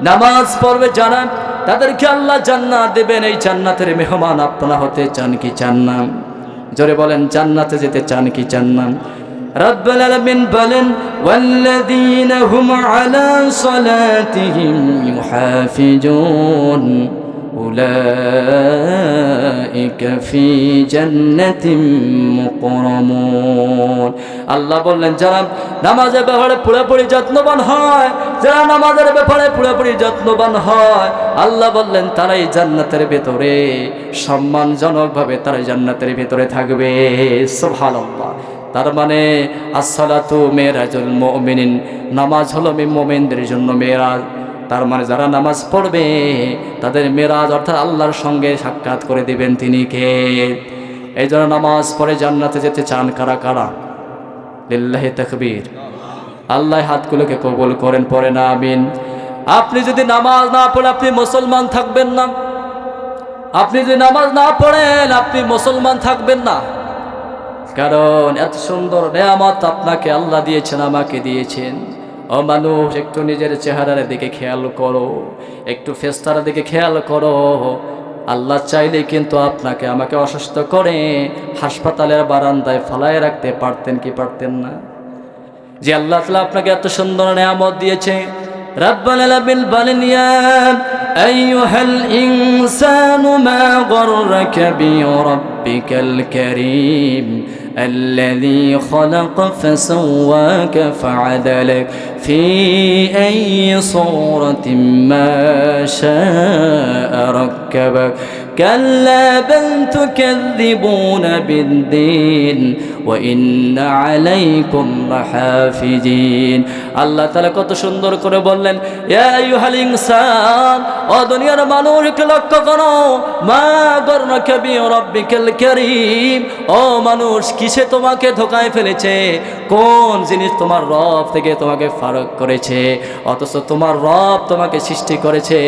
নামাজ পড়বে যারা তাদেরকে আল্লাহ জান্নাত দেবেন। এই জান্নাতের মেহমান আপনারা হতে চান কি চান না? জোরে বলেন, জান্নাতে যেতে চান কি চান না? রব্বুল আলামিন বলেন, ওয়াল্লাযীনা হুম আলা সালাতিহিম ইউহাফিজুন উলাইকা ফি জান্নাতিম মুকরামুন। আল্লাহ বললেন, যারা নামাজের ব্যাপারে পুরোপুরি যত্নবান হয়, যারা নামাজের ব্যাপারে পুরোপুরি যত্নবান হয়, আল্লাহ বললেন তারাই জান্নাতের ভেতরে সম্মানজনকভাবে তারা জান্নাতের ভেতরে থাকবে। সুবহানাল্লাহ। তার মানে আসসালাতু মেরাজুল মুমিনিন, নামাজ হলো মুমিনদের জন্য মেরাজ। তার মানে যারা নামাজ পড়বে তাদের মেরাজ অর্থাৎ আল্লাহর সঙ্গে সাক্ষাৎ করে দিবেন তিনি কে? এই জন্য নামাজ পড়ে জান্নাতে যেতে চান কারা কারা? লিল্লাহি তাকবীর। আল্লাহ হাতগুলোকে কবুল করেন, পড়ে না আমিন। আপনি যদি নামাজ না পড়ে আপনি মুসলমান থাকবেন না। আপনি যদি নামাজ না পড়েন আপনি মুসলমান থাকবেন না। কারণ এত সুন্দর নেয়ামত আপনাকে আল্লাহ দিয়েছেন, আমাকে দিয়েছেন। ও মানুষ, একটু নিজের চেহারার দিকে খেয়াল করো, একটু ফেরেশতার দিকে খেয়াল করো। আল্লাহ চাইলে কিন্তু আপনাকে আমাকে অসুস্থ করে হাসপাতালের বারান্দায় ফালায় রাখতে পারতেন কি পারতেন না? যে আল্লাহ তাআলা আপনাকে এত সুন্দর নেয়ামত দিয়েছে। রব্বুল আলামিন বলেন, ইয়া আইয়ুহাল ইনসানু মা গররাকা বিরাব্বিকাল কারীম الذي خلق فسواك فعدلك في أي صورة ما شاء ركبك كلا بل تكذبون بالدين وإن عليكم لحافظين। আল্লাহ তাআলা কত সুন্দর করে বললেন, ইয়া আইয়ুহাল ইনসান, ও দুনিয়ার মানুষকে লক্ষ্য করো, মা গররাকা বিরাব্বিকাল কারীম, ও মানুষ কিসে তোমাকে ধোকায় ফেলেছে? কোন জিনিস তোমার রব থেকে তোমাকে ফারক করেছে? অথচ তোমার রব তোমাকে সৃষ্টি করেছে।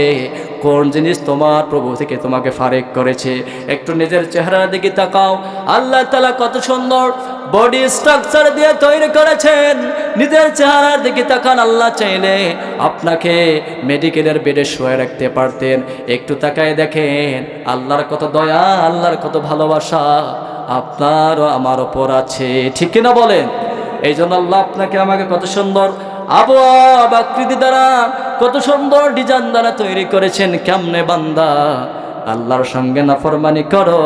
কোন জিনিস তোমার প্রভু থেকে তোমাকে ফারেক করেছে? একটু নিজের চেহারার দিকে তাকাও। আল্লাহ তাআলা কত সুন্দর বডি স্ট্রাকচার দিয়ে তৈরি করেছেন। নিজের চেহারার দিকে তাকান। আল্লাহ চাইলে আপনাকে মেডিকেলের বেডে শুয়ে রাখতে পারতেন। একটু তাকায় দেখেন আল্লাহর কত দয়া, আল্লাহর কত ভালোবাসা আপনার ও আমার ওপর আছে, ঠিক কিনা বলেন? এই জন্য আল্লাহ আপনাকে আমাকে কত সুন্দর আবহাওয়া আকৃতি দ্বারা, কত সুন্দর ডিজাইন দ্বারা তৈরি করেছেন। কেমনে বান্দা আল্লাহর সঙ্গে নাফরমানি করো?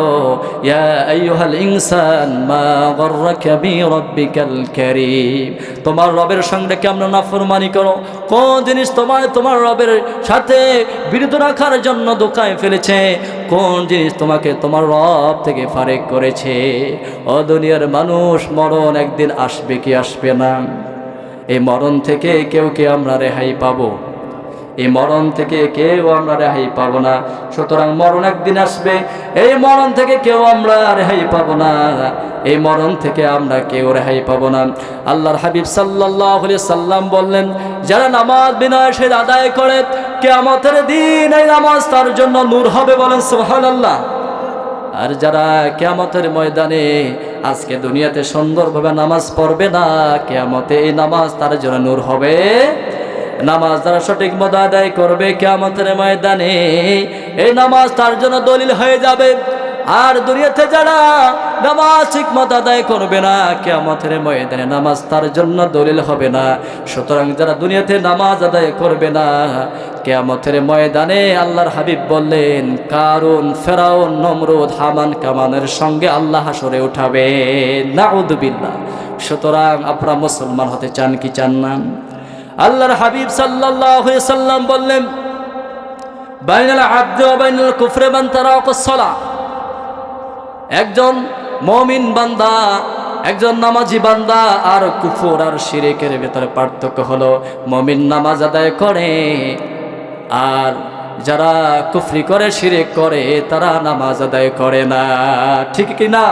ইয়া আইয়ুহাল ইনসান মা গররাকা বিরাব্বিকাল কারীম, তোমার রবের সঙ্গে কেমন নাফরমানি করো? কোন জিনিস তোমার রবের সাথে বিরত রাখার জন্য ধোঁকায় ফেলেছে? কোন জিনিস তোমাকে তোমার রব থেকে ফারেক করেছে? ও দুনিয়ার মানুষ, মরণ একদিন আসবে কি আসবে না? এই মরণ থেকে কেউ আমরা রেহাই পাবো? এই মরণ থেকে কেউ আমরা রেহাই পাবো না। সুতরাং মরণ একদিন আসবে, এই মরণ থেকে কেউ আমরা রেহাই পাবো না। এই মরণ থেকে আমরা কেউ রেহাই পাবো না। আল্লাহর হাবিব সাল্লাল্লাহু আলাইহি সাল্লাম বললেন, যারা নামাজ বিনয়ের সাথে আদায় করে কিয়ামতের দিন এই নামাজ তার জন্য নূর হবে। বলেন সুবহানাল্লাহ। আর যারা কিয়ামতের ময়দানে আজকে দুনিয়াতে সুন্দরভাবে নামাজ পড়বে না, কিয়ামতে এই নামাজ তার জন্য নূর হবে। নামাজ যারা সঠিক মতো আদায় করবে, কিয়ামতের ময়দানে এই নামাজ তার জন্য দলিল হয়ে যাবে। আর দুনিয়াতে যারা নামাজ ঠিক মতো আদায় করবে না, কিয়ামতের ময়দানে নামাজ তার জন্য দলিল হবে না। সুতরাং যারা দুনিয়াতে নামাজ আদায় করবে না, কিয়ামতের ময়দানে আল্লাহর হাবিব বললেন কারুন, ফেরাউন, নমরুদ, হামান, কামানের সঙ্গে আল্লাহ হাসরে উঠাবে। নাউযুবিল্লাহ। সুতরাং আপনারা মুসলমান হতে চান কি চান না? আল্লাহর হাবিব সাল্লাল্লাহু আলাইহি সাল্লাম বললেন বাইনাল আবদি ওয়া বাইনাল কুফরি মান তারাকাস সালাহ। একজন মুমিন বান্দা, একজন নামাজি বান্দা আর কুফর আর শিরকের ভিতরে পার্থক্য হলো মুমিন নামাজ আদায় করে, আর যারা কুফরি করে, শিরক করে, তারা নামাজ আদায় করে না। ঠিক কি না?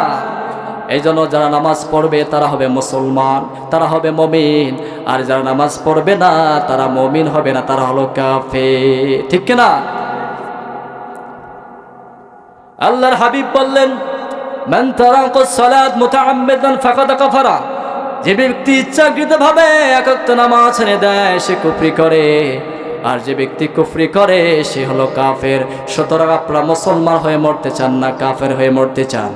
এই জন্য যারা নামাজ পড়বে তারা হবে মুসলমান, তারা হবে মুমিন। আর যারা নামাজ পড়বে না তারা মুমিন হবে না, তারা হলো কাফের। ঠিক কি না? আল্লাহর হাবিব বললেন মান তারাকাস সালাত মুতাআম্মিদান ফাকাদ কাফারা। যে ব্যক্তি ইচ্ছাকৃতভাবে এক ওয়াক্ত নামাজ ছেড়ে দেয় সে কুফরি করে, আর যে ব্যক্তি কুফরি করে সে হলো কাফের। সুতরাং আপনারা মুসলমান হয়ে মরতে চান না কাফের হয়ে মরতে চান?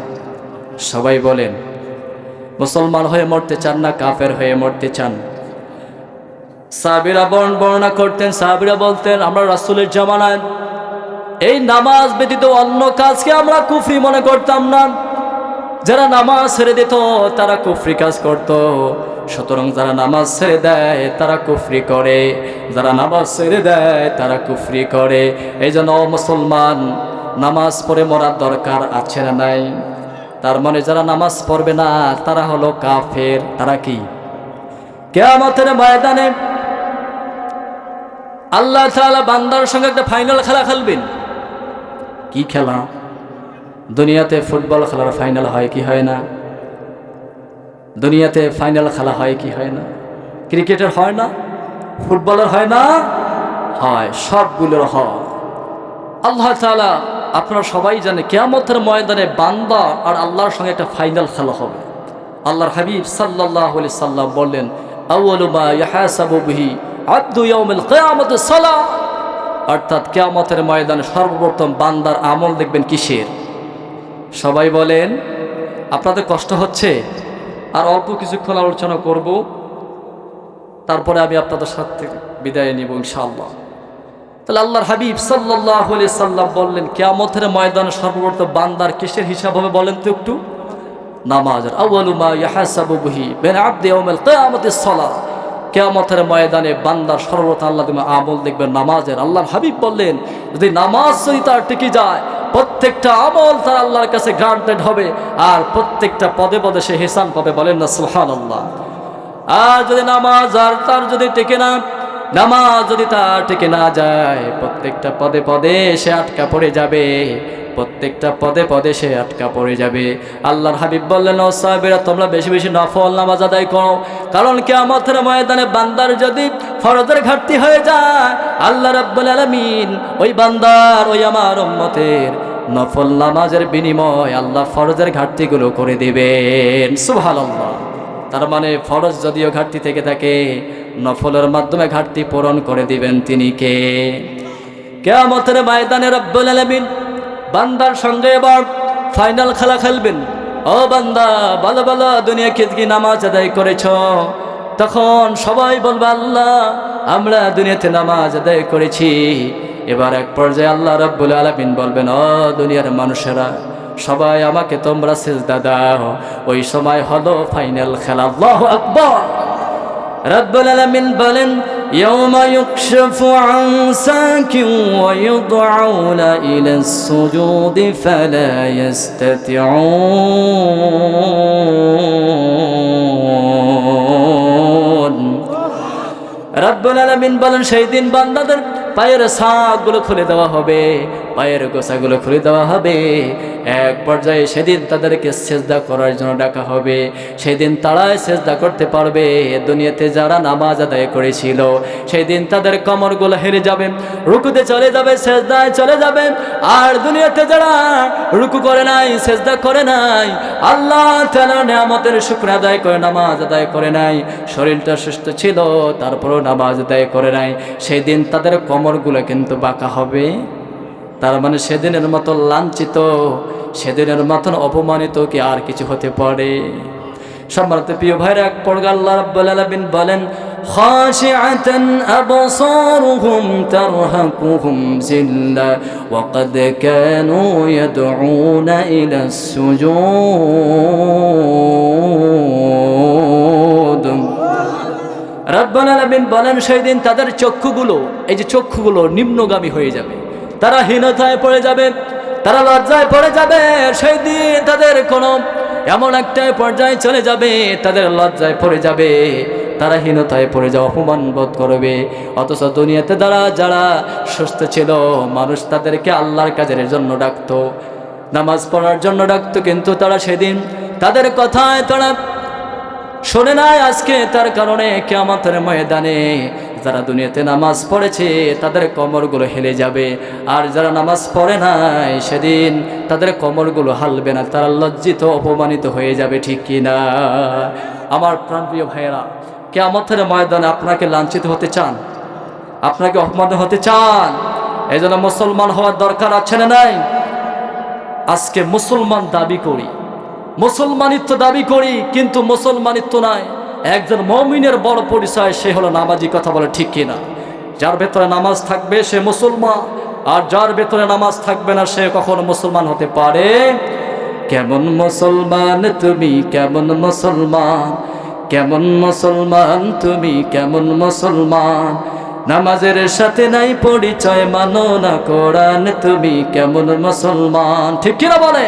সবাই বলেন, মুসলমান হয়ে মরতে চান না কাফের হয়ে মরতে চান? সাহাবীরা বর্ণনা করতেন, সাহাবীরা বলতেন আমরা রাসূলের জামানায় এই নামাজ ব্যতীত অন্য কাজকে আমরা কুফরি মনে করতাম না। যারা নামাজ ছেড়ে দিত তারা কুফরি কাজ করত। সুতরাং যারা নামাজ ছেড়ে দেয় তারা কুফরি করে, যারা নামাজ ছেড়ে দেয় তারা কুফরি করে। এই জন্য মুসলমান নামাজ পড়ে মরার দরকার আছে না নাই? তার মানে যারা নামাজ পড়বে না তারা হলো কাফের। তারা কি? কিয়ামতের ময়দানে আল্লাহ তাআলা বান্দার সঙ্গে একটা ফাইনাল খেলা খেলবেন। কি খেলা? দুনিয়াতে ফুটবল খেলার ফাইনাল হয় কি হয় না? দুনিয়াতে ফাইনাল খেলা হয় কি হয় না? ক্রিকেটের হয় না? ফুটবলের হয় না? হয়, সবগুলোর হয়। আল্লাহ তাআলা, আপনারা সবাই জানে কিয়ামতের ময়দানে বান্দা আর আল্লাহর সঙ্গে একটা ফাইনাল খেলা হবে। আল্লাহর হাবিব সাল্লাল্লাহু আলাইহি সাল্লাম বললেন আউয়ালু মা ইহাসাবু বিহি আবদু ইয়াউমিল কিয়ামাতিস সালাহ। অর্থাৎ কিয়ামতের ময়দানে সর্বপ্রথম বান্দার আমল দেখবেন কিসের? সবাই বলেন। আপনাদের কষ্ট হচ্ছে? আর অল্প কিছুক্ষণ আলোচনা করব, তারপরে আমি আপনাদের সাথে বিদায় নিব ইনশাআল্লাহ। তাহলে আল্লাহর হাবিব সাল্লাল্লাহু আলাইহি সাল্লাম বললেন কিয়ামতের ময়দানে সর্বপ্রথম বান্দার কিসের হিসাব হবে বলেন তো একটু? নামাজের। আউয়ালু মা ইহাসাবু বিহি বিন আবদি ইয়াউমিল কিয়ামাতিস সালাহ। কিয়ামতের ময়দানে বান্দার সর্বপ্রথম আল্লাহ আমল দেখবেন নামাজের। আল্লাহর হাবিব বললেন যদি নামাজ যদি তার টিকে যায় প্রত্যেকটা আমল তার আল্লাহর কাছে গ্রান্টেড হবে, আর প্রত্যেকটা পদে পদে সে হিসাব পাবে। বলেন না সুবহানাল্লাহ। আর যদি নামাজ আর তার যদি টিকে না, নামাজ যদি তার টিকে না যায় প্রত্যেকটা পদে পদে সে আটকা পড়ে যাবে, প্রত্যেকটা পদে পদে সে আটকা পড়ে যাবে। আল্লাহর হাবিব বললেন ও সাহাবীরা তোমরা বেশি বেশি নফল নামাজ আদায় করো, কারণ কিয়ামতের ময়দানে বান্দার যদি ফরজের ঘাটতি হয়ে যায় আল্লাহ রাব্বুল আলামিন ওই বান্দার, ওই আমার উম্মতের নফল নামাজের বিনিময় আল্লাহ ফরজের ঘাটতিগুলো করে দিবেন। সুবহানাল্লাহ। তার মানে ফরজ যদিও ঘাটতি থেকে থাকে নফলের মাধ্যমে ঘাটতি পূরণ করে দিবেন তিনি কে? কিয়ামতের ময়দানে রব্বুল আলামিন বান্দার সঙ্গে এবার ফাইনাল খেলা খেলবেন। ও বান্দা ভালো ভালো দুনিয়া কি নামাজ আদায় করেছ? তখন সবাই বলবে আল্লাহ আমরা দুনিয়াতে নামাজ আদায় করেছি। এবার এক পর্যায়ে আল্লাহ রাব্বুল আলামিন বলবেন ও দুনিয়ার মানুষেরা সবাই আমাকে তোমরা সিজদা দাও। ওই সময় হলো ফাইনাল খেলা। আল্লাহু আকবার। রব্বুল আলামিন বলেন ইয়াউমা ইউকশাফু আন সাকিন ওয়া ইউদআউনা ইলাস সুজুদি ফালা ইস্তাতিউন। রব্বুল আলামিন বলেন সেই দিন বান্দাদের পায়ের শাকগুলো খুলে দেওয়া হবে, পায়ের গোছাগুলো খুলে দেওয়া হবে। এক পর্যায়ে সেদিন তাদেরকে সেজদা করার জন্য ডাকা হবে। সেদিন তারাই সেজদা করতে পারবে। দুনিয়াতে যারা নামাজ আদায় করেছিল সেই দিন তাদের কোমরগুলো হেরে যাবে, রুকুতে চলে যাবে, সেজদায় চলে যাবে। আর দুনিয়াতে যারা রুকু করে নাই, সেজদা করে নাই, আল্লাহ তাআলার নিয়ামতের শুকর আদায় করে নামাজ আদায় করে নাই, শরীরটা সুস্থ ছিল তারপরও নামাজ আদায় করে নাই, সেই দিন তাদের কোমরগুলো কিন্তু বাঁকা হবে। তার মানে সেদিনের মতো লাঞ্ছিত, সেদিনের মতন অপমানিত কি আর কিছু হতে পারে? সম্মানিত প্রিয় ভাইরা, এক পর্যায়ে আল্লাহ রাব্বুল আলামিন বলেন, খাশিআতান আবসারুহুম তারহাকুহুম জিল্লা ওয়া ক্বাদ কানু ইয়াদউনা ইলাস সুজুদ। রাব্বুল আলামিন বলেন, সেই দিন তাদের চক্ষুগুলো, এই যে চক্ষুগুলো নিম্নগামী হয়ে যাবে, তারা হীনতায় পড়ে যাবে, তারা লজ্জায় পড়ে যাবে। সেই দিন তাদের কোনো এমন একটা পর্যায়ে চলে যাবে, তাদের লজ্জায় পড়ে যাবে, তারা হীনতায় পড়ে যাওয়া, অপমান বোধ করবে। অথচ দুনিয়াতে যারা সুস্থ ছিল, মানুষ তাদেরকে আল্লাহর কাজের জন্য ডাকতো, নামাজ পড়ার জন্য ডাকতো, কিন্তু তারা সেদিন তাদের কথায় তারা শোনে নাই। আজকে তার কারণে কিয়ামতের ময়দানে যারা দুনিয়াতে নামাজ পড়েছে তাদের কোমরগুলো হেলে যাবে, আর যারা নামাজ পড়ে নাই সেদিন তাদের কোমরগুলো হালবে না, তারা লজ্জিত অপমানিত হয়ে যাবে, ঠিক কিনা? আমার প্রাণপ্রিয় ভাইয়েরা, কিয়ামতের ময়দানে আপনাকে লাঞ্ছিত হতে চান? আপনাকে অপমানিত হতে চান? এই জন্য মুসলমান হওয়ার দরকার আছে না নাই? আজকে মুসলমান দাবি করি, মুসলমানিত্ব দাবি করি, কিন্তু মুসলমানিত্ব নয়। একজন মুমিনের বড় পরিচয় সে হলো নামাজি, কথা বলে ঠিক কিনা? যার ভেতরে নামাজ থাকবে সে মুসলমান, আর যার ভেতরে নামাজ থাকবে না সে কখনো মুসলমান হতে পারে? কেমন মুসলমান তুমি, কেমন মুসলমান, কেমন মুসলমান তুমি, কেমন মুসলমান, নামাজের সাথে নাই পরিচয়, মানো না কোরআন, তুমি কেমন মুসলমান, ঠিক কিনা বলে?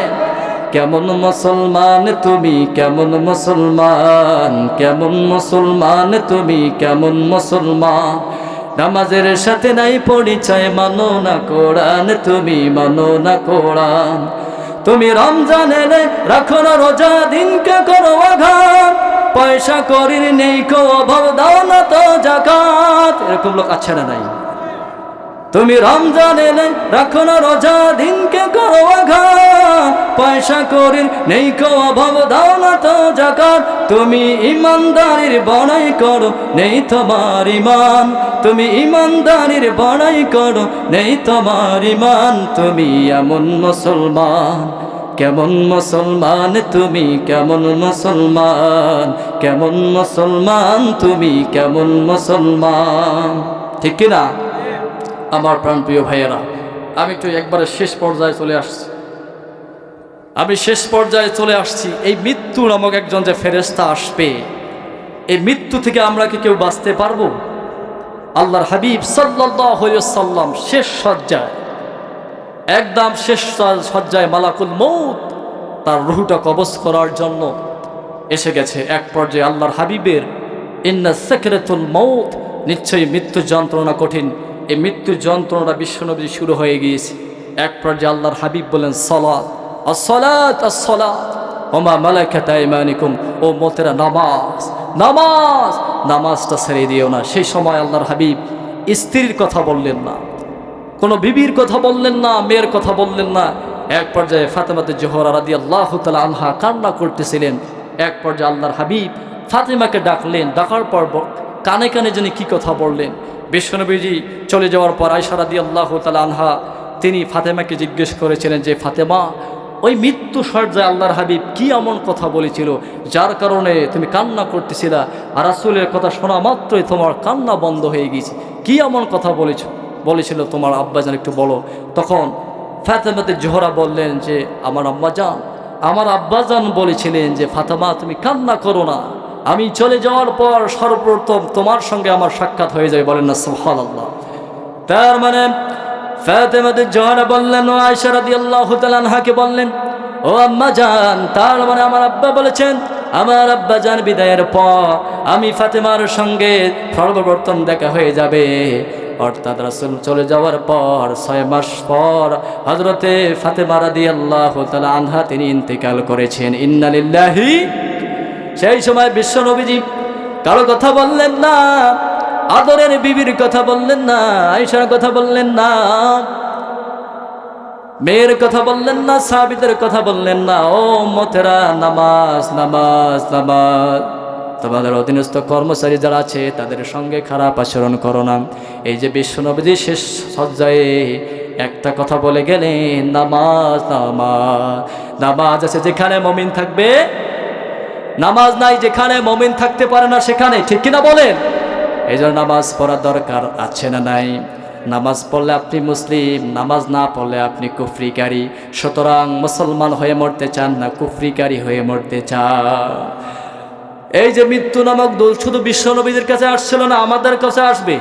কেমন মুসলমান তুমি, কেমন মুসলমান, কেমন মুসলমান তুমি, কেমন মুসলমান, নামাজের সাথে নাই পরিচয়, মানো না কোরআন, তুমি মানো না কোরআন। তুমি রমজান এলে রাখো না রোজা, দিনকে করো আঘাত, পয়সা করির নেই কো অভাব, দাও না তো যাকাত। এরকম লোক আছে না নাই? তুমি রমজান এলে রাখো না রোজা, দিনকে করো আঘাত, পয়সা করির নেই কো অভাব, দাও না তো যাকাত। তুমি ইমানদারির বড়াই করো, নেই তোমার ইমান, তুমি ইমানদারির বড়াই করো, নেই তোমার ইমান। তুমি এমন মুসলমান, কেমন মুসলমান তুমি, কেমন মুসলমান, কেমন মুসলমান তুমি, কেমন মুসলমান, ঠিক কিনা? আমার প্রাণপ্রিয় ভাইয়েরা, আমি একটু একবারে শেষ পর্যায়ে চলে আসছি, আমি শেষ পর্যায়ে চলে আসছি। এই মৃত্যু নামক একজন যে ফেরেশতা আসবে, এই মৃত্যু থেকে আমরা কি কেউ বাঁচতে পারবো? আল্লাহর হাবিব সাল্লাল্লাহু আলাইহি ওয়াসাল্লাম শেষ সজ্জায়, একদম শেষ সজ্জায় মালাকুল মউত তার রূহটা কবজ করার জন্য এসে গেছে। এক পর্যায়ে আল্লাহর হাবিবের ইন্না সাকরাতুল মউত, নিশ্চয়ই মৃত্যু যন্ত্রণা কঠিন, এই মৃত্যুর যন্ত্রণাটা বিশ্বনবী শুরু হয়ে গিয়েছে। এক পর্যায়ে আল্লাহর হাবিব বলেন, সালাত আসসালাত আসসালাত ওমা মালাকাত আইমানিকুম, ও মতেরা নামাজ নামাজ, নামাজটা ছেড়ে দিও না। সেই সময় আল্লাহর হাবিব স্ত্রীর কথা বললেন না, কোনো বিবির কথা বললেন না, মেয়ের কথা বললেন না। এক পর্যায়ে ফাতেমাতুজ জোহরা রাদিয়াল্লাহু তাআলা আনহা কান্না করতেছিলেন। এক পর্যায়ে আল্লাহর হাবিব ফাতেমাকে ডাকলেন, ডাকার পর কানে কানে যিনি কী কথা বললেন। বিশ্বনবীজি চলে যাওয়ার পর আয়েশা রাদিয়াল্লাহু তাআলা আনহা তিনি ফাতেমাকে জিজ্ঞেস করেছিলেন যে, ফাতেমা, ওই মৃত্যু সজ্জায় আল্লাহর হাবিব কি এমন কথা বলেছিল যার কারণে তুমি কান্না করতেছিলা, আর রাসূলের কথা শোনা মাত্রই তোমার কান্না বন্ধ হয়ে গিয়েছে? কি এমন কথা বলেছিল তোমার আব্বাজান, একটু বলো। তখন ফাতেমাতুজ জোহরা বললেন যে, আমার আব্বাজান বলেছিলেন যে, ফাতেমা তুমি কান্না করো না, আমি চলে যাওয়ার পর সর্বপ্রথম তোমার সঙ্গে আমার সাক্ষাৎ হয়ে যাবে। বলেন না সুবহানাল্লাহ। তার মানে ফাতেমাতুজ জোহরা বললেন, ও আয়েশা রাদিয়াল্লাহু তাআলা আনহাকে বললেন, ও আম্মা জান, তার মানে আমার আব্বা বলেছেন, আমার আব্বাজান বিদায়ের পর আমি ফাতেমার সঙ্গে সর্বপ্রথম দেখা হয়ে যাবে। অর্থাৎ রাসূল চলে যাওয়ার পর 6 মাস পর হযরতে ফাতেমা রাদিয়াল্লাহু তাআলা আনহা তিনি ইন্তেকাল করেছেন। ইন্না লিল্লাহি। সেই সময় বিশ্ব নবীজি কারো কথা বললেন না, আদরের বিবির কথা বললেন না, আয়েশার কথা বললেন না, মেয়ের কথা বললেন না, সাহাবীদের কথা বললেন না। ও উম্মতেরা, নামাজ নামাজ নামাজ। তোমাদের অধীনস্থ কর্মচারী যারা আছে তাদের সঙ্গে খারাপ আচরণ করো না। এই যে বিশ্বনবীজি শেষ সজ্জায় একটা কথা বলে গেলেন, নামাজ নামাজ। নামাজ আছে যেখানে মুমিন থাকবে, নামাজ নাই যেখানে মুমিন থাকতে পারে না সেখানে, ঠিক কিনা বলেন? এই জন্য নামাজ পড়ার দরকার আছে না নাই? নামাজ পড়লে আপনি মুসলিম, নামাজ না পড়লে আপনি কুফরিকারী। সুতরাং মুসলমান হয়ে মরতে চান না কুফরিকারী হয়ে মরতে চান? এই যে মৃত্যু নামক দোল শুধু বিশ্ব নবীদের কাছে আসছিল না, আমাদের কাছে আসবে,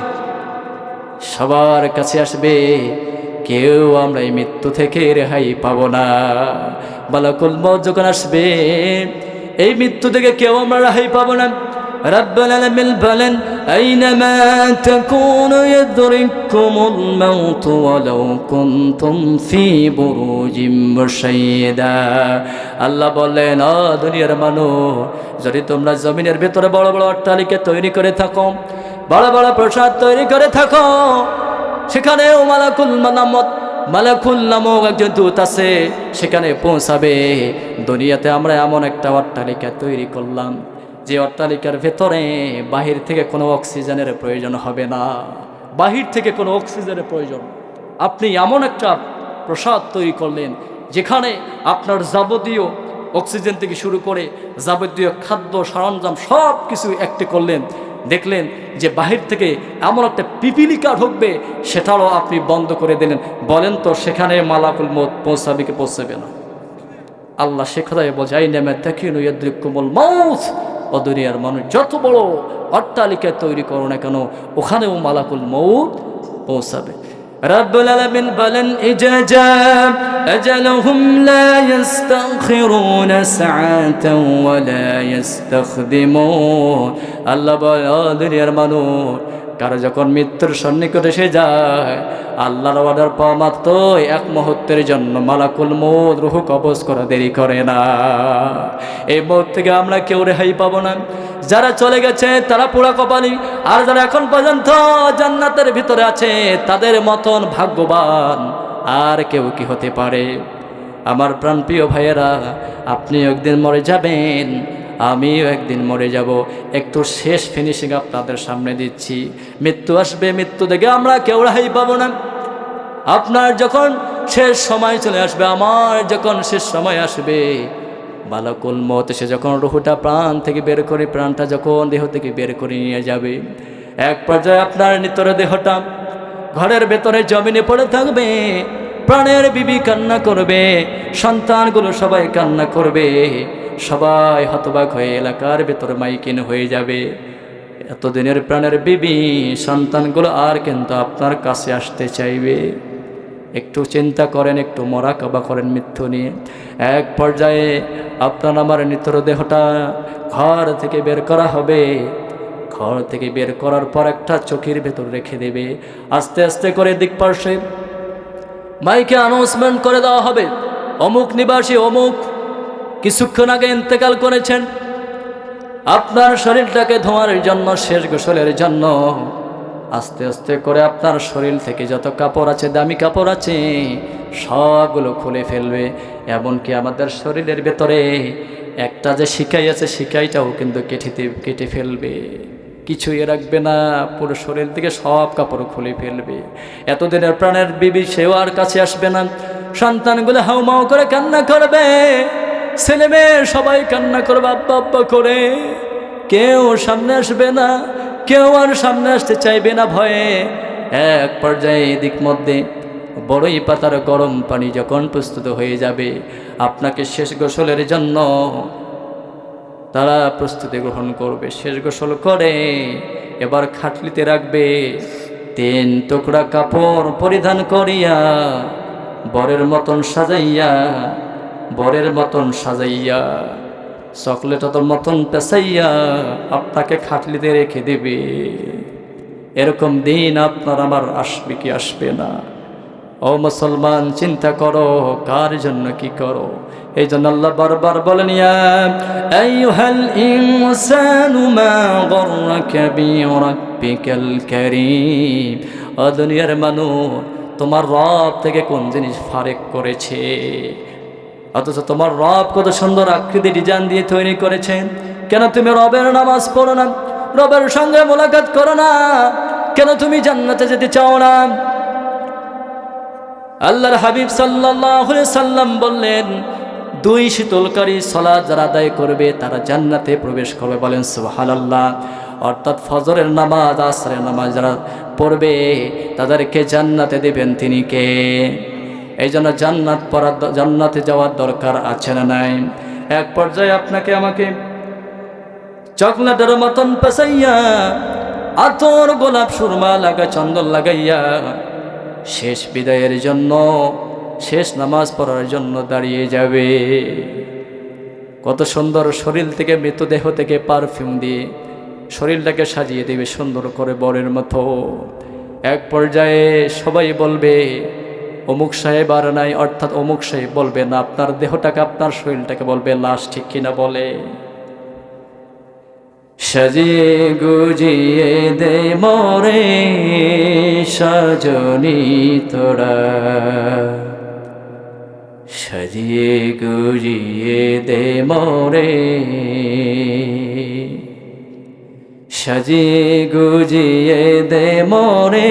সবার কাছে আসবে। কেউ আমরা এই মৃত্যু থেকে রেহাই পাবো না। মালাকুল মউত যখন আসবে, এই মৃত্যু থেকে কেউ আমরা রেহাই পাবো না। রব্বুল আলামিন বলেন, আইনামা তাকুনু ইয়াদরিকুমুল মাউত ওয়ালাউ কুনতুম ফি বুরুজিম মুশাইয়্যিদা। আল্লাহ বলেন, ও দুনিয়ার মানুষ, যদি তোমরা জমিনের ভিতরে বড় বড় অট্টালিকা তৈরি করে থাকো, বড় বড় প্রাসাদ তৈরি করে থাকো, সেখানেও মালাকুল নামক একজন দূত আছে, সেখানে পৌঁছাবে। দুনিয়াতে আমরা এমন একটা অট্টালিকা তৈরি করলাম যে অট্টালিকার ভেতরে বাহির থেকে কোনো অক্সিজেনের প্রয়োজন হবে না। বাহির থেকে কোনো অক্সিজেনের প্রয়োজন। আপনি এমন একটা প্রাসাদ তৈরি করলেন যেখানে আপনার যাবতীয় অক্সিজেন থেকে শুরু করে যাবতীয় খাদ্য সরঞ্জাম সব কিছু একটি করলেন। দেখলেন যে বাহির থেকে এমন একটা পিপিলিকা ঢুকবে, সেটাও আপনি বন্ধ করে দিলেন। বলেন তো সেখানে মালাকুল মউত পৌঁছাবে কি পৌঁছাবে না? আল্লাহ সে কথায় বোঝাই নেমে তাকিনু ইয়াদরিকুমুল মাউত। ও দুনিয়ার মানুষ, যত বড় অট্টালিকা তৈরি করো না কেন, ওখানেও মালাকুল মউত পৌঁছাবে। রব্বুল আলামিন বলেন, ইজা জা আজালুহুম লা ইস্তাখিরুনা সাআতাও ওয়া লা ইস্তাখদিমুন। আল্লাহ বলে, ও দুনিয়ার মানুষ, কারো যখন মৃত্যুর সন্নিকট এসে যায়, আল্লাহর অর্ডার পাওয়া মাত্র এক মুহূর্তের জন্য মালাকুল মউত রূহ কবজ করা দেরি করে না। এই মউত থেকে আমরা কেউ রেহাই পাবো না। যারা চলে গেছে তারা পোড়া কপালি, আর যারা এখন পর্যন্ত জান্নাতের ভিতরে আছে তাদের মতন ভাগ্যবান আর কেউ কি হতে পারে? আমার প্রাণপ্রিয় ভাইয়েরা, আপনি একদিন মরে যাবেন, আমিও একদিন মরে যাব। একটু শেষ ফিনিশিং আপনাদের সামনে দিচ্ছি। মৃত্যু আসবে, মৃত্যু থেকে আমরা কেউ রেহাই পাবো না। আপনার যখন শেষ সময় চলে আসবে, আমার যখন শেষ সময় আসবে, মালাকুল মউত এসে যখন রূহটা প্রাণ থেকে বের করে, প্রাণটা যখন দেহ থেকে বের করে নিয়ে যাবে, এক পর্যায়ে আপনার নিতর দেহটা ঘরের ভেতরে জমিনে পড়ে থাকবে। প্রাণের বিবি কান্না করবে, সন্তানগুলো সবাই কান্না করবে, সবাই হতবাক হয়ে এলাকার ভেতরে মাইকিন হয়ে যাবে। এতদিনের প্রাণের বিবি সন্তানগুলো আর কিন্তু আপনার কাছে আসতে চাইবে। একটু চিন্তা করেন, একটু মোরাকাবা করেন মৃত্যু নিয়ে। এক পর্যায়ে আপনার আমার নিতর দেহটা ঘর থেকে বের করা হবে। ঘর থেকে বের করার পর একটা চোখের ভেতর রেখে দেবে। আস্তে আস্তে করে দিক পার্শ্বে মাইকে অ্যানাউন্সমেন্ট করে দেওয়া হবে, অমুক নিবাসী অমুক কিছুক্ষণ আগে ইন্তেকাল করেছেন। আপনার শরীরটাকে ধোয়ার জন্য, শেষ গোসলের জন্য আস্তে আস্তে করে আপনার শরীর থেকে যত কাপড় আছে, দামি কাপড় আছে, সবগুলো খুলে ফেলবে। এমনকি আমাদের শরীরের ভেতরে একটা যে শিকাই আছে, শিকাইটাও কিন্তু কেটে ফেলবে, কিছুই রাখবে না। পুরো শরীর থেকে সব কাপড় খুলে ফেলবে। এতদিনের প্রাণের বিবি সেও আর কাছে আসবে না। সন্তানগুলো হাউমাউ করে কান্না করবে, ছেলে মেয়ে সবাই কান্না করবে আব্বা আব্বা করে। কেউ সামনে আসবে না, কেউ আর সামনে আসতে চাইবে না ভয়ে। এক পর্যায়ে এদিক মধ্যে বড়ই পাতার গরম পানি যখন প্রস্তুত হয়ে যাবে, আপনাকে শেষ গোসলের জন্য তারা প্রস্তুতি গ্রহণ করবে। শেষ গোসল করে এবার খাটলিতে রাখবে। 3 টুকরা কাপড় পরিধান করিয়া, বরের মতন সাজাইয়া, চকলেটের মতন পেঁচাইয়া আপনাকে খাটলিতে রেখে দেবে। এরকম দিন আপনার আমার আসবে কি আসবে না? ও মুসলমান, চিন্তা করো কার জন্য কি করো। এই জন্য আল্লাহ বারবার বলেন, ইয়া আইয়ুহাল ইনসানু মা গররাকা বিরাব্বিকাল কারীম। ও দুনিয়ার মানুষ, তোমার রব থেকে কোন জিনিস ফারেক করেছে? অথচ তোমার রব কত সুন্দর আকৃতি ডিজাইন দিয়ে তৈরি করেছেন। কেন তুমি রবের নামাজ পড়ো না? রবের সঙ্গে মোলাকাত করো না? কেন তুমি জান্নাতে যেতে চাও না? আল্লাহর হাবিব সাল্লাল্লাহু আলাইহি সাল্লাম বললেন, দুই শীতলকারী সালাত যারা আদায় করবে তারা জান্নাতে প্রবেশ করবে। বলেন সুবহানাল্লাহ। অর্থাৎ ফজরের নামাজ, আসরের নামাজ যারা পড়বে তাদেরকে জান্নাতে দিবেন তিনি কে? এই জন্য জান্নাতে যাওয়ার দরকার আছে না নাই? এক পর্যায়ে আপনাকে আমাকে চকলেটের মতন পেঁচাইয়া, আতর গোলাপ সুরমা লাগা চন্দন লাগাইয়া শেষ বিদায়ের জন্য, শেষ নামাজ পড়ার জন্য দাঁড়িয়ে যাবে। কত সুন্দর শরীর থেকে, মৃতদেহ থেকে পারফিউম দিয়ে শরীরটাকে সাজিয়ে দেবে সুন্দর করে বরের মতো। এক পর্যায়ে সবাই বলবে অমুক সাহেব আর নাই, অর্থাৎ অমুক সাহেব বলবে না, আপনার দেহটাকে, আপনার শরীরটাকে বলবে লাশ, ঠিক কিনা বলে? সাজিয়ে গুজিয়ে দে মোরে সজনী তোরা, সাজিয়ে গুজিয়ে দে মোরে, সাজিয়ে গুজিয়ে দে মোরে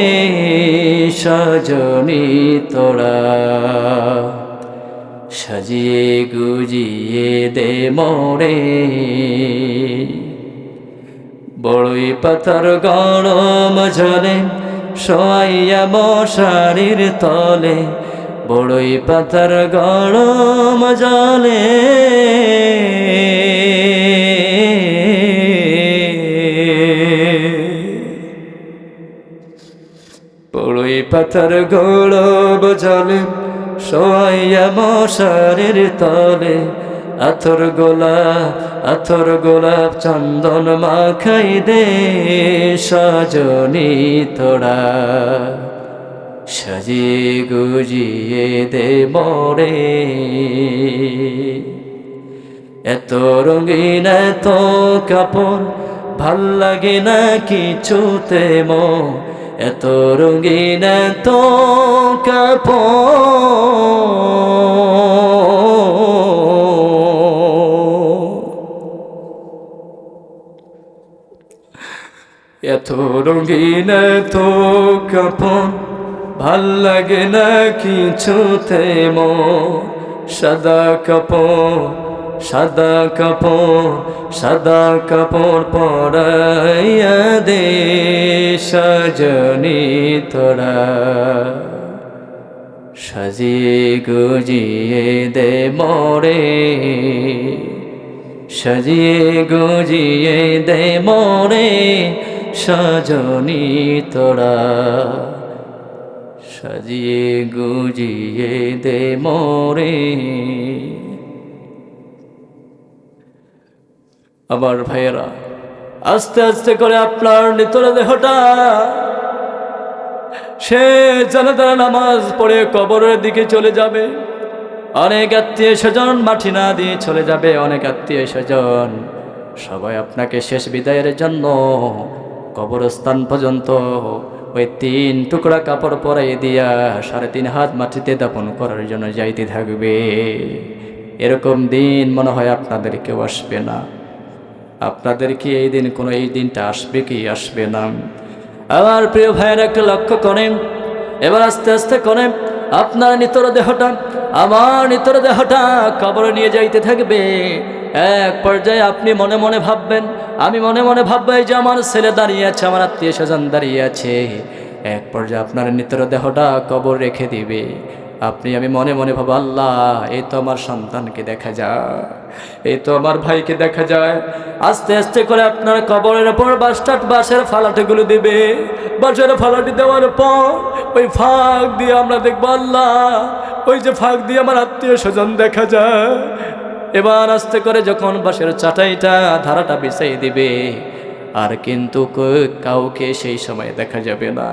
সজনী তোরা, সাজিয়ে গুজিয়ে দে মোরে। বড়ই পাতার গরম জলে শোয়াইয়া মশারির তলে, বড়ই পাতার গরম জলে বড়ই পাতার গরম জলে শোয়াইয়া মশারির তলে, আতর গোলাপ চন্দন মাখাই দে সজনী তোরা, সাজিয়ে গুজিয়ে দে মোরে। এত রঙিন এত কাপড় ভাল লাগে না কিছুতে মন, এত রঙিন এত এত রঙিন এত কাপড় ভাল লাগে না কিছুতে মন, সাদা কাপড় সাদা কাপড় সাদা কাপড় পরাইয়া দে সজনী তোরা, সাজিয়ে গুজিয়ে দে মোরে, সাজিয়ে গুজিয়ে দে মোরে সজনী তোরা, সাজিয়ে গুজিয়ে দে মোরে। আমার ভাইয়েরা, আস্তে আস্তে করে আপনার নিতর দেহটা সে জানাজার নামাজ পড়ে কবরের দিকে চলে যাবে। অনেক আত্মীয় স্বজন মাটি না দিয়ে চলে যাবে, অনেক আত্মীয় স্বজন সবাই আপনাকে শেষ বিদায়ের জন্য কবরস্থান পর্যন্ত ওই 3 টুকরা কাপড় পরাই দিয়া 3.5 হাত মাটিতে দাপন করার জন্য যাইতে থাকবে। এরকম দিন মনে হয় আপনাদের কেউ আসবে না। আপনাদের কি এই দিন এই দিনটা আসবে কি আসবে না? আমার প্রিয় ভাইয়েরা, একটু লক্ষ্য করেন। এবার আস্তে আস্তে করে আপনার নিতর দেহটা, আমার নিতর দেহটা কবরে নিয়ে যাইতে থাকবে। এক পর্যায়ে আপনি মনে মনে ভাববেন, আমি মনে মনে ভাববো যে আমার ছেলে দাঁড়িয়ে আছে, আমার আত্মীয় স্বজন দাঁড়িয়ে আছে। এক পর্যায়ে আপনার নিতর দেহটা কবর রেখে দিবে। আপনি আমি মনে মনে ভাবো, আল্লাহ, এই তো আমার সন্তানকে দেখা যায়, এই তো আমার ভাইকে দেখা যায়। আস্তে আস্তে করে আপনার কবরের ওপর বাঁশের ফালাটিগুলো দিবে। বাঁশের ফালাটি দেওয়ার পর ওই ফাঁক দিয়ে আমরা দেখবো, আল্লাহ, ওই যে ফাঁক দিয়ে আমার আত্মীয় স্বজন দেখা যায়। এবার আস্তে করে যখন বাঁশের চাটাইটা ধারাটা বিছাই দিবে, আর কিন্তু কাউকে সেই সময় দেখা যাবে না।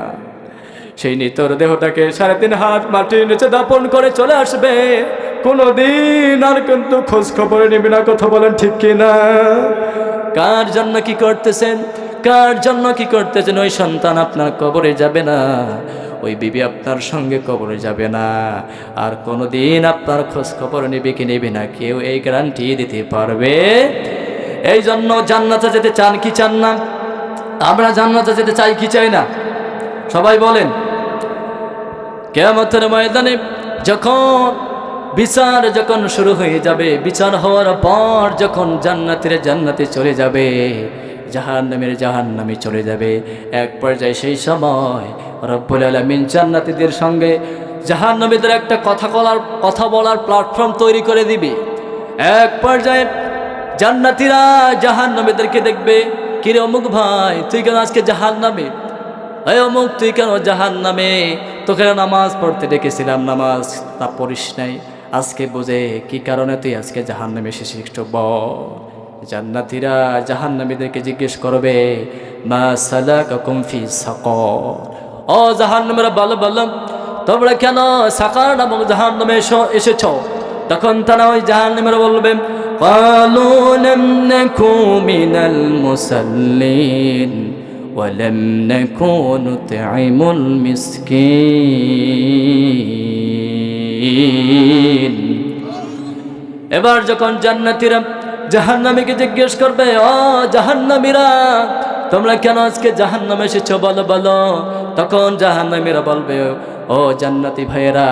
সেই নিতর দেহটাকে 3.5 হাত মাটির নিচে দাপন করে চলে আসবে, কোনোদিন আর কিন্তু খোঁজ খবর নেবে না। কথা বলেন ঠিক কিনা? কার জন্য কি করতেছেন, কার জন্য কি করতেছেন? ওই সন্তান আপনার কবরে যাবে না, ওই বিবি আপনার সঙ্গে কবরে যাবে না, আর কোনোদিন আপনার খোঁজ খবর নেবে কি নেবে না কেউ এই গ্যারান্টি দিতে পারবে। এই জন্য জান্নাতে যেতে চান কি চান না? আমরা জান্নাতে যেতে চাই কি চাই না? সবাই বলেন। কিয়ামতের ময়দানে যখন বিচার যখন শুরু হয়ে যাবে, বিচার হওয়ার পর যখন জান্নাতীরা জান্নাতে চলে যাবে, জাহান্নামীর জাহান্নামে চলে যাবে, এক পর্যায়ে সেই সময় রব্বুল আলামিন জান্নাতীদের সঙ্গে জাহান্নামীদের একটা কথা বলার প্ল্যাটফর্ম তৈরি করে দিবে। এক পর্যায়ে জান্নাতীরা জাহান্নামীদেরকে দেখবে, কিরে অমুক ভাই তুই কেন আজকে জাহান্নামে? এই অমুক তুই কেন জাহান্নামে? তোকে নামাজ পড়তে ডেকেছিলাম, নামাজ তা পড়িস নাই, আজকে বুঝে কি কারণে তুই আজকে জাহান্নামে এসেছিস একটু বল। জান্নাতীরা জাহান্নামীদেরকে জিজ্ঞেস করবে, মা সালাকাকুম ফি সাকার, ও জাহান্নামীরা বলো বলো তোমরা কেন সাকার নামক জাহান্নামে এসেছো? তখন তারা ওই জাহান্নামীরা বলবে, ক্বালু লাম নাকু মিনাল মুসাল্লিন ওয়া লাম নাকু নুতঈমুল মিসকিন। এবার যখন জান্নাতীরা জাহান্নামীকে জিজ্ঞেস করবে, ও জাহান্নামীরা তোমরা কেন আজকে জাহান্নামে এসেছো বলো বলো, তখন জাহান্নামীরা বলবে, ও জান্নাতি ভাইয়েরা,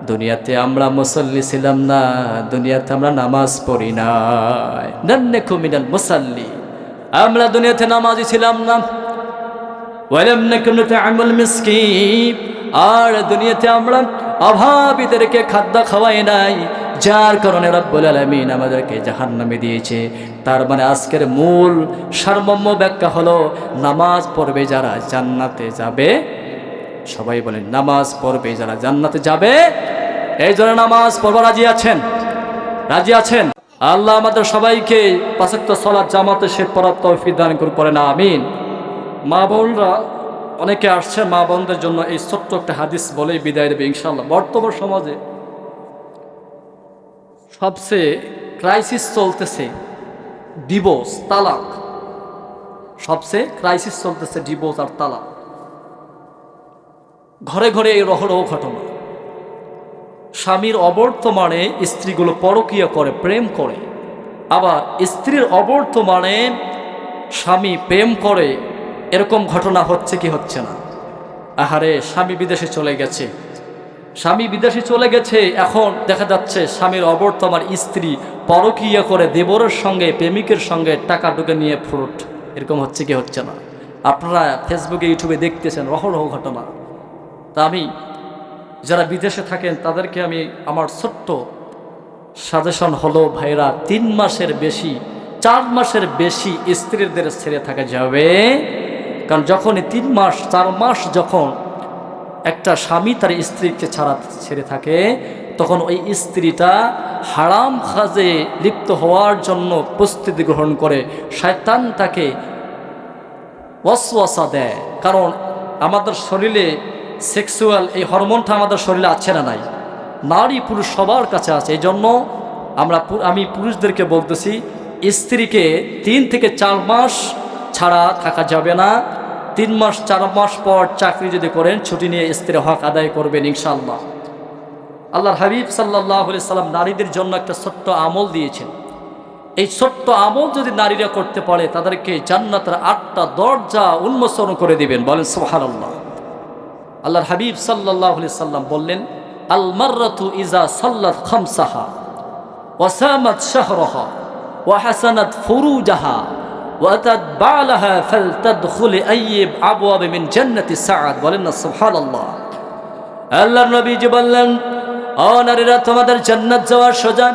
দুনিয়াতে আমরা মুসল্লি ছিলাম না, দুনিয়াতে আমরা নামাজ পড়ি নাই, নান্নাকু মিনাল মুসাল্লি, আমরা দুনিয়াতে নামাজি ছিলাম না, ওয়ালাম নাকু নুতঈমুল মিসকিন, আর দুনিয়াতে আমরা অভাবীদেরকে খাদ্য খাওয়াই নাই, যার কারণে রব্বুল আলামিন আমাদেরকে জাহান্নামে দিয়েছে। তার মানে আজকের মূল সারমর্ম ব্যাখ্যা হলো, নামাজ পড়বে যারা জান্নাতে যাবে। সবাই বলেন, নামাজ পড়বে যারা জান্নাতে যাবে। এই জন্য নামাজ পড়বা রাজি আছেন? রাজি আছেন? আল্লাহ আমাদের সবাইকে 5 ওয়াক্ত সালাত জামাতে শেষ পড়ার তৌফিক দান করুন, পড়েন আমিন। মা বোনরা অনেকে আসছে, মা বোনদের জন্য এই ছোট্ট একটা হাদিস বলেই বিদায় দেবে ইনশাআল্লাহ। বর্তমান সমাজে সবচেয়ে ক্রাইসিস চলতেছে ডিভোর্স, তালাক। সবচেয়ে ক্রাইসিস চলতেছে ডিভোর্স আর তালাক। ঘরে ঘরে এই রহরহ ঘটনা। স্বামীর অবর্তমানে স্ত্রীগুলো পরকীয়া করে, প্রেম করে, আবার স্ত্রীর অবর্তমানে স্বামী প্রেম করে। এরকম ঘটনা হচ্ছে কি হচ্ছে না? আহারে, স্বামী বিদেশে চলে গেছে, স্বামী বিদেশে চলে গেছে, এখন দেখা যাচ্ছে স্বামীর অবর্তমান স্ত্রী পরকীয়া করে দেবরের সঙ্গে, প্রেমিকের সঙ্গে টাকা ঢুকে নিয়ে ফ্রুট। এরকম হচ্ছে কি হচ্ছে না? আপনারা ফেসবুকে ইউটিউবে দেখতেছেন রহরহ ঘটনা। তা আমি যারা বিদেশে থাকেন তাদেরকে আমি আমার ছোট্ট সাজেশন হলো, ভাইরা 3 মাসের বেশি, 4 মাসের বেশি স্ত্রীদের ছেড়ে থাকা যাবে। কারণ যখনই 3 মাস 4 মাস যখন একটা স্বামী তার স্ত্রীকে ছেড়ে থাকে, তখন ওই স্ত্রীটা হারাম কাজে লিপ্ত হওয়ার জন্য প্রস্তুতি গ্রহণ করে। শয়তান তাকে ওয়াসওয়াসা দেয়, কারণ আমাদের শরীরে সেক্সুয়াল এই হরমোনটা আমাদের শরীরে আছে না নাই? নারী পুরুষ সবার কাছে আছে। এই জন্য আমি পুরুষদেরকে বলতেছি, স্ত্রীকে 3 থেকে 4 মাস ছাড়া থাকা যাবে না। 3 মাস 4 মাস পর চাকরি যদি করেন, ছুটি নিয়ে স্ত্রীর হক আদায় করবেন ইনশাআল্লাহ। আল্লাহর হাবিব সাল্লাল্লাহু আলাইহি সাল্লাম নারীদের জন্য একটা ছোট্ট আমল দিয়েছেন। এই ছোট্ট আমল যদি নারীরা করতে পারে, তাদেরকে জান্নাতের 8টা দরজা উন্মোচন করে দিবেন। বলেন সুবহানাল্লাহ। আল্লাহর হাবিব সাল্লাল্লাহু আলাইহি সাল্লাম বললেন, আল মাররাতু ইজা সাল্লাত খামসাহা ওয়া সামাত শাহরাহা ওয়া হাসানাত ফুরুজাহা ওয়া আতাত বালাহা ফালতাদখুল আইয়িব আবওয়াব মিন জান্নাতি সাআদ। বলেন না সুবহানাল্লাহ। আল্লাহর নবীজি বললেন, ও নারীরা, তোমাদের জান্নাত যাওয়ার সোজা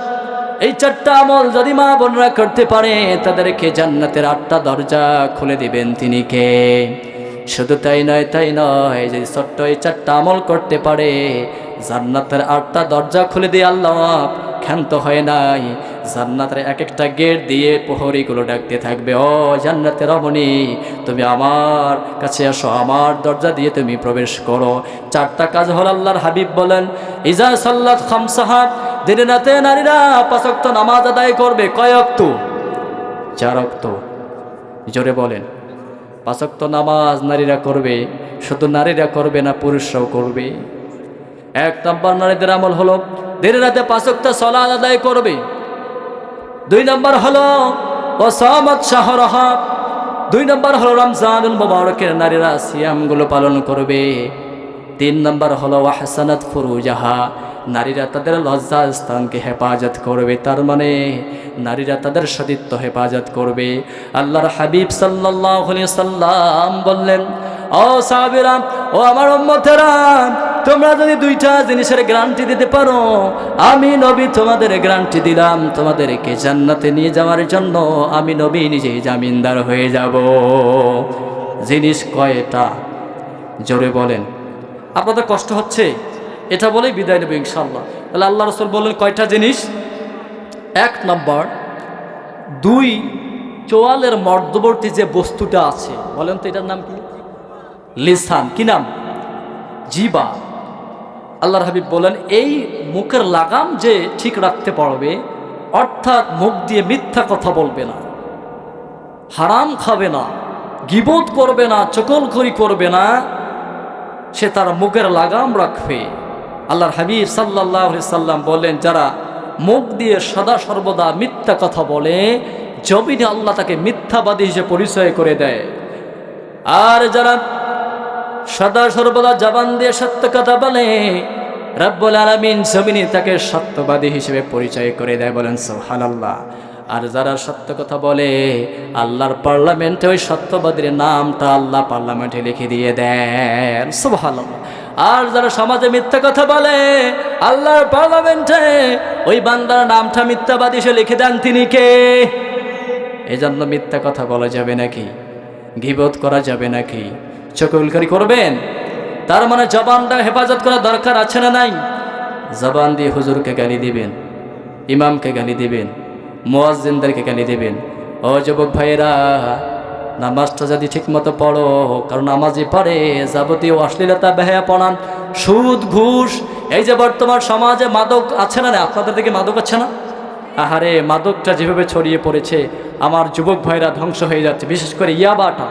এই 4টা আমল যদি মা বোনরা করতে পারে, তাদেরকে জান্নাতের 8টা দরজা খুলে দিবেন তিনি কে? শুধু তাই নয়, যে ছোট্ট এই 4টা আমল করতে পারে, জান্নাতের 8টা দরজা খুলে দিয়ে আল্লাহ ক্ষান্ত হয় নাই। জান্নাতের এক একটা গেট দিয়ে প্রহরীগুলো ডাকতে থাকবে, ও জান্নাতের রমণী, তুমি আমার কাছে আসো, আমার দরজা দিয়ে তুমি প্রবেশ করো। চারটা কাজ হল আল্লাহর হাবিব বলেন, ইজা সাল্লাত খামসাহা, দিনে রাতে নারীরা 5 ওয়াক্ত নামাজ আদায় করবে। কয় ওয়াক্ত? 4 ওয়াক্ত। জোরে বলেন। 5 ওয়াক্ত নামাজ নারীরা করবে। শুধু নারীরা করবে না, পুরুষরাও করবে। 1 নম্বর নারীদের আমল হলো দিনে রাতে 5 ওয়াক্ত সালাত আদায় করবে। 2 নম্বর হলো ওয়াসামাত শাহরাহা, 2 নম্বর হলো রমজানুল মুবারকের নারীরা সিয়ামগুলো পালন করবে। 3 নম্বর হলো ওয়াহসানাত ফুরুজাহা, নারীরা তাদের লজ্জা স্থানকে হেফাজত করবে। তার মানে নারীরা তাদের সতীত্ব হেফাজত করবে। আল্লাহর হাবিব সাল্লাল্লাহু আলাইহি সাল্লাম বললেন, ও সাহাবীরা, ও আমার উম্মতেরা, তোমরা যদি 2টা জিনিসের গ্যারান্টি দিতে পারো, আমি নবী তোমাদের গ্যারান্টি দিলাম, তোমাদেরকে জান্নাতে নিয়ে যাওয়ার জন্য আমি নবী নিজেই জামিনদার হয়ে যাব। জিনিস কয়টা? জোরে বলেন। আপনাদের কষ্ট হচ্ছে? এটা বলেই বিদায় নেব ইনশাআল্লাহ। তাহলে আল্লাহ রাসূল বললেন কয়টা জিনিস? 1 নম্বর, 2 চোয়ালের মধ্যবর্তী যে বস্তুটা আছে, বলেন তো এটার নাম কি? লিসান। কি নাম? জিবা। আল্লাহর হাবিব বলেন, এই মুখের লাগাম যে ঠিক রাখতে পারবে, অর্থাৎ মুখ দিয়ে মিথ্যা কথা বলবে না, হারাম খাবে না, গীবত করবে না, চকলখড়ি করবে না, সে তার মুখের লাগাম রাখবে। আল্লাহর হাবিব সাল্লাল্লাহু আলাইহি সাল্লাম বলেন, যারা মুখ দিয়ে সদা সর্বদা মিথ্যা কথা বলে, জমিনে আল্লাহ তাকে মিথ্যাবাদী হিসেবে পরিচয় করে দেয়। আর যারা সদা সর্বদা জবান দিয়ে সত্য কথা বলে, রব্বুল আলামিন জমিনে তাকে সত্যবাদী হিসেবে পরিচয় করে দেয়। বলেন সুবহানাল্লাহ। আর যারা সত্য কথা বলে, আল্লাহর পার্লামেন্টে ওই সত্যবাদীর নামটা আল্লাহ পার্লামেন্টে লিখে দিয়ে দেন। সুবহানাল্লাহ। আর যারা সমাজে মিথ্যা কথা বলে, আল্লাহর পার্লামেন্টে ওই বান্দার নামটা মিথ্যাবাদী হিসেবে লিখে দেন। তিনি কে? এজন্য মিথ্যা কথা বলা যাবে নাকি? গীবত করা যাবে নাকি? চকলখড়ি করবেন? তার মানে জবানটা হেফাজত করা দরকার আছে না নাই? জবান দিয়ে হুজুরকে গালি দিবেন, ইমামকে গালি দিবেন, মুয়াজ্জিনদেরকে গালি দিবেন। ও যুবক ভাইয়েরা, নামাজটা যদি ঠিক মতো পড়ো, কারণ নামাজই পড়ে যাবতীয় অশ্লীলতা, বেহায়াপনা, সুদ, ঘুষ, এই যে বর্তমান সমাজে মাদক আছে না? আপনাদের দিকে মাদক আছে না? আহারে, মাদকটা যেভাবে ছড়িয়ে পড়েছে, আমার যুবক ভাইরা ধ্বংস হয়ে যাচ্ছে। বিশেষ করে ইয়াবাটা,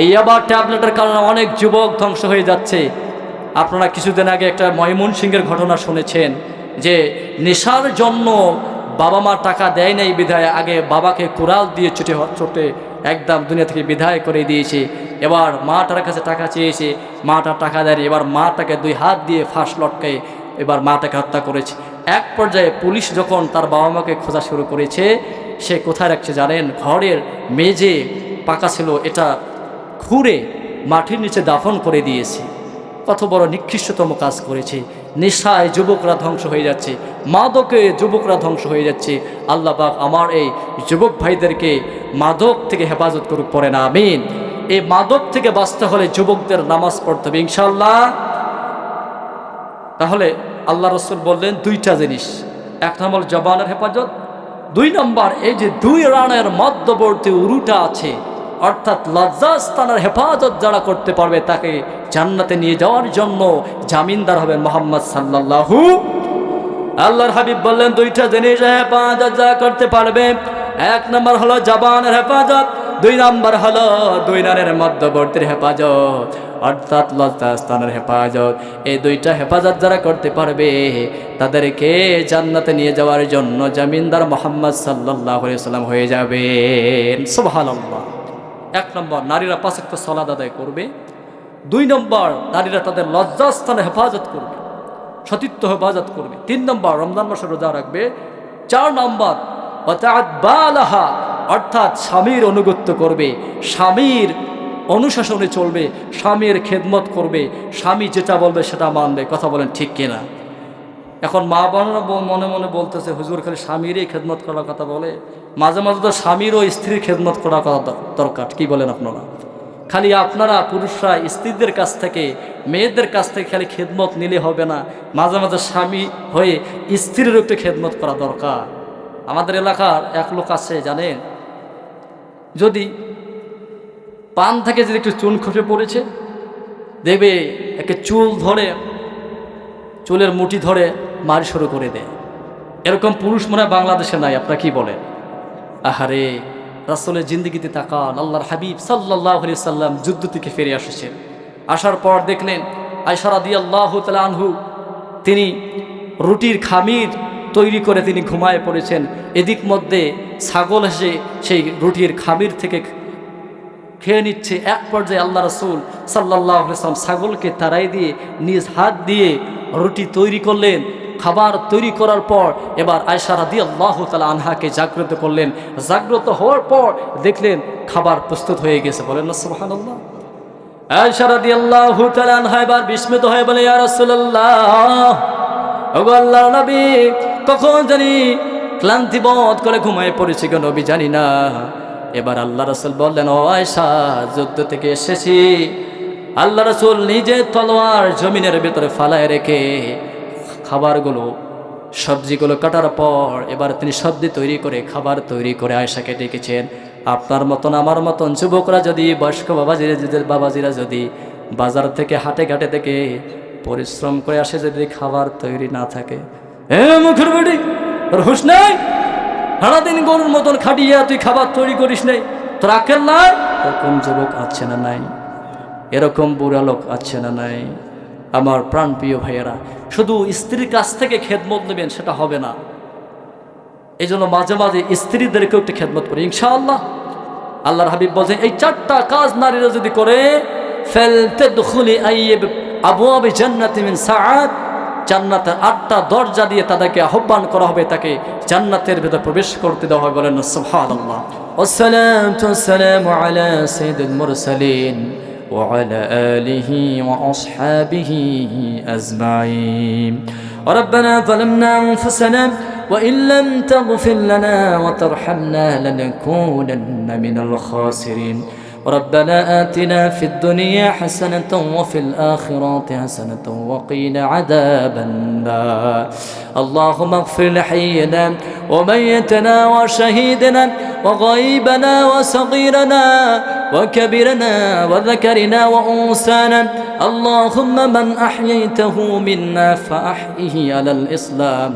এই ইয়াবা ট্যাবলেটের কারণে অনেক যুবক ধ্বংস হয়ে যাচ্ছে। আপনারা কিছুদিন আগে একটা ময়মনসিংহের ঘটনা শুনেছেন, যে নেশার জন্য বাবা মা টাকা দেয় নাই বিধায় আগে বাবাকে কুড়াল দিয়ে চোটে একদম দুনিয়া থেকে বিদায় করে দিয়েছে। এবার মাটার কাছে টাকা চেয়েছে, মাটা টাকা দেয়নি। এবার মাটাকে 2 হাত দিয়ে ফাঁস লটকায় এবার মাটাকে হত্যা করেছে। এক পর্যায়ে পুলিশ যখন তার বাবা মাকে খোঁজা শুরু করেছে, সে কোথায় রাখছে জানেন? ঘরের মেঝে পাকা ছিল, এটা খুঁড়ে মাটির নিচে দাফন করে দিয়েছে। কত বড় নিকৃষ্টতম কাজ করেছে। নেশায় যুবকরা ধ্বংস হয়ে যাচ্ছে, মাদকে যুবকরা ধ্বংস হয়ে যাচ্ছে। আল্লাহ পাক আমার এই যুবক ভাইদেরকে মাদক থেকে হেফাজত করুক, পড়ে না আমিন। এই মাদক থেকে বাঁচতে হলে যুবকদের নামাজ পড়তে হবে ইনশাআল্লাহ। তাহলে আল্লাহ রাসূল বললেন 2টা জিনিস। 1 নম্বর জবানের হেফাজত, 2 নম্বর এই যে 2 রানের মধ্যবর্তী উরুটা আছে, অর্থাৎ লজ্জাস্থানের হেফাজত যারা করতে পারবে, তাকে জান্নাতে নিয়ে যাওয়ার জন্য জামিনদার হবেন মুহাম্মদ সাল্লাল্লাহু। আল্লাহর হাবিব বললেন 2টা জিনিস হেফাজত যারা করতে পারবে, 1 নম্বর হলো জবানের হেফাজত, 2 নম্বর হলো 2 রানের মধ্যবর্তীর হেফাজত, অর্থাৎ লজ্জাস্থানের হেফাজত। এই 2টা হেফাজত যারা করতে পারবে, তাদেরকে জান্নাতে নিয়ে যাওয়ার জন্য জামিনদার মুহাম্মদ সাল্লাল্লাহু আলাইহি সাল্লাম হয়ে যাবেন। সুবহানাল্লাহ। 1 নম্বর, নারীরা 5 ওয়াক্ত সালাত আদায় করবে। 2 নম্বর, নারীরা তাদের লজ্জাস্থানে হেফাজত করবে, সতীত্ব হেফাজত করবে। 3 নম্বর, রমজান মাসে রোজা রাখবে। 4 নম্বর, ওয়াতা'বালাহা, অর্থাৎ স্বামীর অনুগত্য করবে, স্বামীর অনুশাসনে চলবে, স্বামীর খেদমত করবে, স্বামী যেটা বলবে সেটা মানবে। কথা বলেন ঠিক কিনা? এখন মা বোনেরা মনে মনে বলতেছে, হুজুর খালি স্বামীরই খেদমত করার কথা বলে। মাঝে মাঝে তো স্বামীর ও স্ত্রীর খেদমত করার কথা দরকার। কি বলেন আপনারা? খালি আপনারা পুরুষরা স্ত্রীদের কাছ থেকে মেয়েদের কাছ থেকে খালি খেদমত নিলে হবে না, মাঝে মাঝে স্বামী হয়ে স্ত্রীর একটু খেদমত করা দরকার। আমাদের এলাকার এক লোক আছে জানেন, যদি পান থেকে যদি একটু চুন খসে পড়েছে দেখবে একে চুল ধরে, চুলের মুঠি ধরে মারি শুরু করে দেয়। এরকম পুরুষ মনে হয় বাংলাদেশে নাই, আপনারা কি বলেন? আহারে, রাসূলের জিন্দেগিতে তাকান, আল্লাহর হাবিব সাল্লাল্লাহু আলাইহি সাল্লাম যুদ্ধ থেকে ফিরে আসছেন। আসার পর দেখলেন আয়েশা রাদিয়াল্লাহু তাআলা আনহু তিনি রুটির খামির তৈরি করে তিনি ঘুমায় পড়েছেন। এদিক মধ্যে ছাগল এসে সেই রুটির খামির থেকে খেয়ে নিচ্ছে। এক পর্যায়ে আল্লাহ রাসূল সাল্লাল্লাহু আলাইহি সাল্লাম ছাগলকে তাড়াই দিয়ে নিজ হাত দিয়ে রুটি তৈরি করলেন। খাবার তৈরি করার পর এবার আয়েশা রাদিয়াল্লাহু তাআলা আনহাকে জাগ্রত করলেন। জাগ্রত হওয়ার পর দেখলেন খাবার প্রস্তুত হয়ে গেছে। বলেন না সুবহানাল্লাহ। আয়েশা রাদিয়াল্লাহু তাআলা আনহা এবার বিস্মিত হয়ে বলে, ইয়া রাসূলুল্লাহ, ওগো আল্লাহর নবী, কখন জানি ক্লান্তিবোধ করে ঘুমায় পড়েছি গো নবী, জানি না। এবার আল্লাহ রাসূল বললেন, ও আয়েশা, যুদ্ধ থেকে এসেছি। আল্লাহ রাসূল নিজে তলোয়ার জমিনের ভিতরে ফালায় রেখে খাবারগুলো সবজিগুলো কাটার পর এবার তিনি সবজি তৈরি করে খাবার তৈরি করে আয়েশাকে ডেকেছেন। আপনার মতন আমার মতন যুবকরা যদি, বয়স্ক বাবাজিরা যদি বাজার থেকে হাটে ঘাটে থেকে পরিশ্রম করে আসে, যদি খাবার তৈরি না থাকে, মুখের বাড়ি তোর হুঁশ নাই, সারাদিন গরুর মতন খাটিয়ে তুই খাবার তৈরি করিস নাই, তোর আকেল নাই? এরকম যুবক আছে না নাই? এরকম বুড়া লোক আছে না নাই? আমার প্রাণপ্রিয় ভাইয়েরা, শুধু স্ত্রীর কাছ থেকে খেদমত নেবেন সেটা হবে না। এই জন্য মাঝে মাঝে স্ত্রীদেরকেও একটু খেদমত করি ইনশাআল্লাহ। আল্লাহর হাবিব বলছেন, এই 4টা কাজ নারীরা যদি করে, ফালতাদখুলি আইয়িব আবওয়াবি জান্নাতি মিন সাআত, জান্নাতের 8টা দরজা দিয়ে তাদেরকে আহ্বান করা হবে, তাকে জান্নাতের ভেতর প্রবেশ করতে দেওয়া হবে। বলেন সুবহানাল্লাহ। ওয়াসসালাতু ওয়াসসালামু আলা সাইয়্যিদিল মুরসালিন وعلى آله وأصحابه أجمعين. ربنا ظلمنا أنفسنا وإن لم تغفر لنا وترحمنا لنكونن من الخاسرين. ربنا آتنا في الدنيا حسنة وفي الآخرة حسنة وقنا عذاب النار. اللهم اغفر لحينا وميتنا وشهيدنا وغيبنا وصغيرنا وكبرنا وذكرنا وأنثانا. اللهم من أحييته منا فأحيه على الإسلام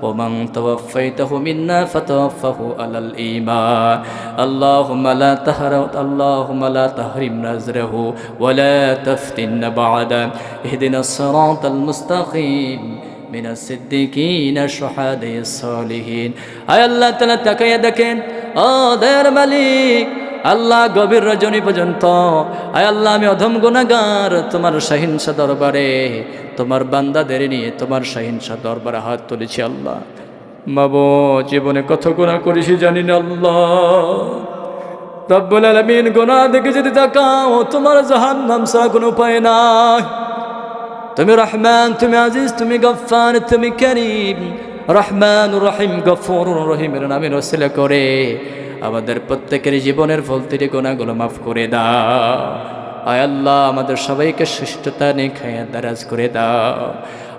ومن توفيته منا فتوفه على الإيمان. اللهم لا تحرم نزره ولا تفتن بعده. اهدنا الصراط المستقيم من الصديقين الشهداء الصالحين. আয় আল্লাহ তাআলা তাকায়া দেখেন, ও দয়ার মালিক আল্লাহ, গভীর রজনী পর্যন্ত আয় আল্লাহ আমি অধম গুনাহগার তোমার সহিংসা দরবারে তোমার বান্দাদের নিয়ে তোমার সহিংসা দরবারে হাত তুলেছি। আল্লাহ মাবুদ, জীবনে কত গুনাহ করেছি জানি না আল্লাহ। রব্বুল আলামিন, গুনাহ দেখে যদি তাকাও তোমার জাহান্নাম ছাড়া কোনো উপায় নাই। তুমি রহমান, তুমি আজিজ, তুমি গফফার, তুমি করিম। রহমান রহিম গফুর রহিমের নামে ওসিলা করে আমাদের প্রত্যেকের জীবনের ফলতির গুনাহগুলো মাফ করে দাও। আয় আল্লাহ, আমাদের সবাইকে সুস্থতা নেখায়া দারাজ করে দাও।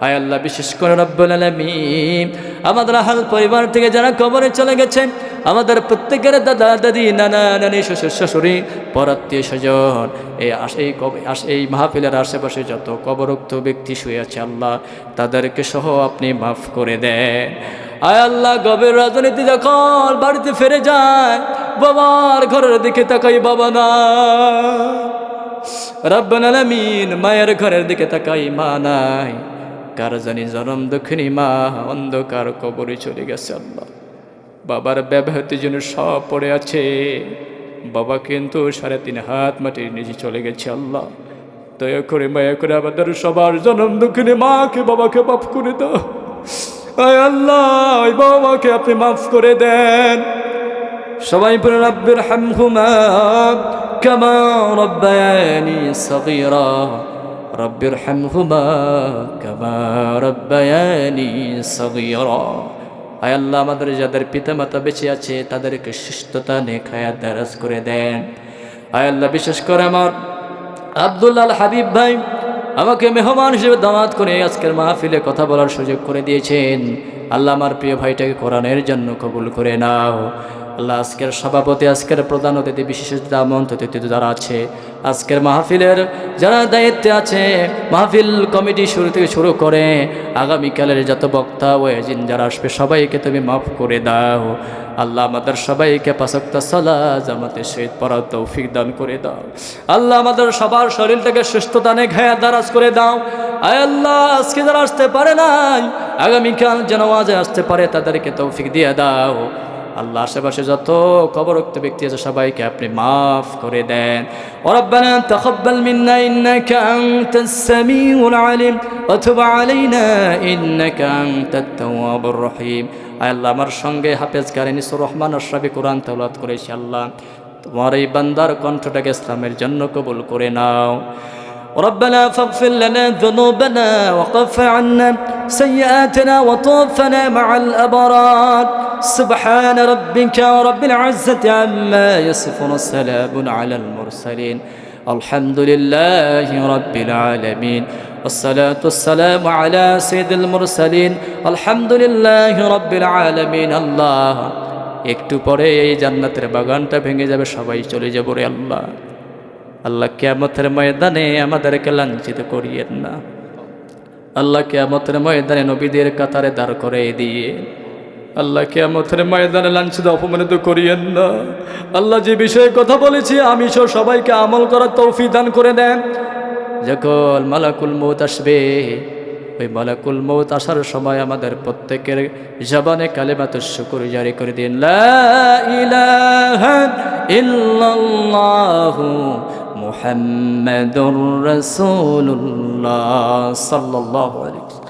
আয় আল্লাহ, বিশেষ করে রব্বুল আলামিন আমাদের আহাল পরিবার থেকে যারা কবরে চলে গেছেন, আমাদের প্রত্যেকের দাদা দাদি, নানা নানি, শ্বশুর শাশুড়ি, পরাত্মীয় স্বজন, এই মাহফিলের আশেপাশে যত কবরোক্ত ব্যক্তি শুয়ে আছে আল্লাহ, তাদেরকে সহ আপনি মাফ করে দেন। আয় আল্লাহ, গভীর রাজনীতি যখন বাড়িতে ফিরে যায়, বাবার ঘরের দিকে তাকাই, বাবা না। রব্বুল আলামিন, মায়ের ঘরের দিকে তাকাই, মা নাই। কার জানি জনম দক্ষিণী মা অন্ধকার কবরে চলে গেছে আল্লাহ। বাবার ব্যবহৃত জন্য সব পড়ে আছে, বাবা কিন্তু 3.5 হাত মাটির নিচে চলে গেছে আল্লাহ। দয়া করে মায়া করে আমাদের সবার জনম দক্ষিণী মাকে বাবাকে মাফ করে দাও। আয় আল্লাহ, ওই বাবাকে আপনি মাফ করে দেন। সবাই বলে রব্বির হামহুমা কামা রব্বায়ানি সগীরা, রব্বির হামহুমা কামা রব্বায়ানি সগীরা। আয় আল্লাহ, আমাদের যাদের পিতামাতা বেঁচে আছে তাদেরকে সুস্থতা নেখায়া দারাজ করে দেন। আয় আল্লাহ, বিশেষ করে আমার আব্দুল্লাহ হাবিব ভাই আমাকে মেহমান হিসেবে দাওয়াত করে আজকের মাহফিলে কথা বলার সুযোগ করে দিয়েছেন। আল্লাহ, আমার প্রিয় ভাইটাকে কোরআনের জন্য কবুল করে নাও। আল্লাহ, আজকের সভাপতি, আজকের প্রধান অতিথি, বিশেষ আমন্ত্রিত অতিথি যারা আছে, আজকের মাহফিলের যারা দায়িত্বে আছে, মাহফিল কমিটি শুরু থেকে শুরু করে আগামীকালের যত বক্তা ও এজিন যারা আসবে সবাইকে তুমি মাফ করে দাও। আল্লাহ, আমাদের সবাইকে পাঁচ ওয়াক্ত সালাত জামাতের সহিত পড়ার তৌফিক দান করে দাও। আল্লাহ, আমাদের সবার শরীরটাকে সুস্থতা নে ঘায়া দারাজ করে দাও। আয় আল্লাহ, আজকে যারা আসতে পারে নাই আগামীকাল যেন আজে আসতে পারে তাদেরকে তৌফিক দিয়ে দাও। আল্লাহ, আশেপাশে যত কবরোক্ত ব্যক্তি আছে সবাইকে আপনি মাফ করে দেন। রব্বানা তাকাব্বাল মিন্না ইন্নাকা আনতাস সামিউল আলিম ওয়া তুব আলাইনা ইন্নাকা আনতাত তাওয়াবুর রহিম। আল্লাহ, আমার সঙ্গে হাফেজ কারি নিসুর রহমান আশরাফি কোরআন তেলাওয়াত করেছি। আল্লাহ, তোমার এই বান্দার কণ্ঠটাকে ইসলামের জন্য কবুল করে নাও। ربنا فاغفر لنا ذنوبنا وكف عنا سيئاتنا وتوفنا مع الأبرار سبحان ربك رب العزة عما يصفون السلام على المرسلين الحمد لله رب العالمين والصلاة والسلام على سيد المرسلين الحمد لله رب العالمين الله একটু পরে এই জান্নাতের বাগানটা ভেঙে যাবে, সবাই চলে যাব রে আল্লাহ। আল্লাহ, কিয়ামতের ময়দানে আমাদেরকে লাঞ্ছিত করিয়েন না। আল্লাহ, কিয়ামতের ময়দানে নবীদের কাতারে দাঁড় করে দিয়ে আল্লাহ, কিয়ামতের ময়দানে লাঞ্ছিত অপমানিত করিয়েন না। আল্লাহ, যে বিষয়ে কথা বলেছি আমি সহ সবাইকে আমল করার তৌফিক দান করে দেন। যখন মালাকুল মউত আসবে, ওই মালাকুল মউত আসার সময় আমাদের প্রত্যেকের জবানে কালেমাতুশ শুকর জারি করে দিন, লা ইলাহা ইল্লাল্লাহু মুহাম্মাদুর রাসূলুল্লাহ সাল্লাল্লাহু আলাইহি।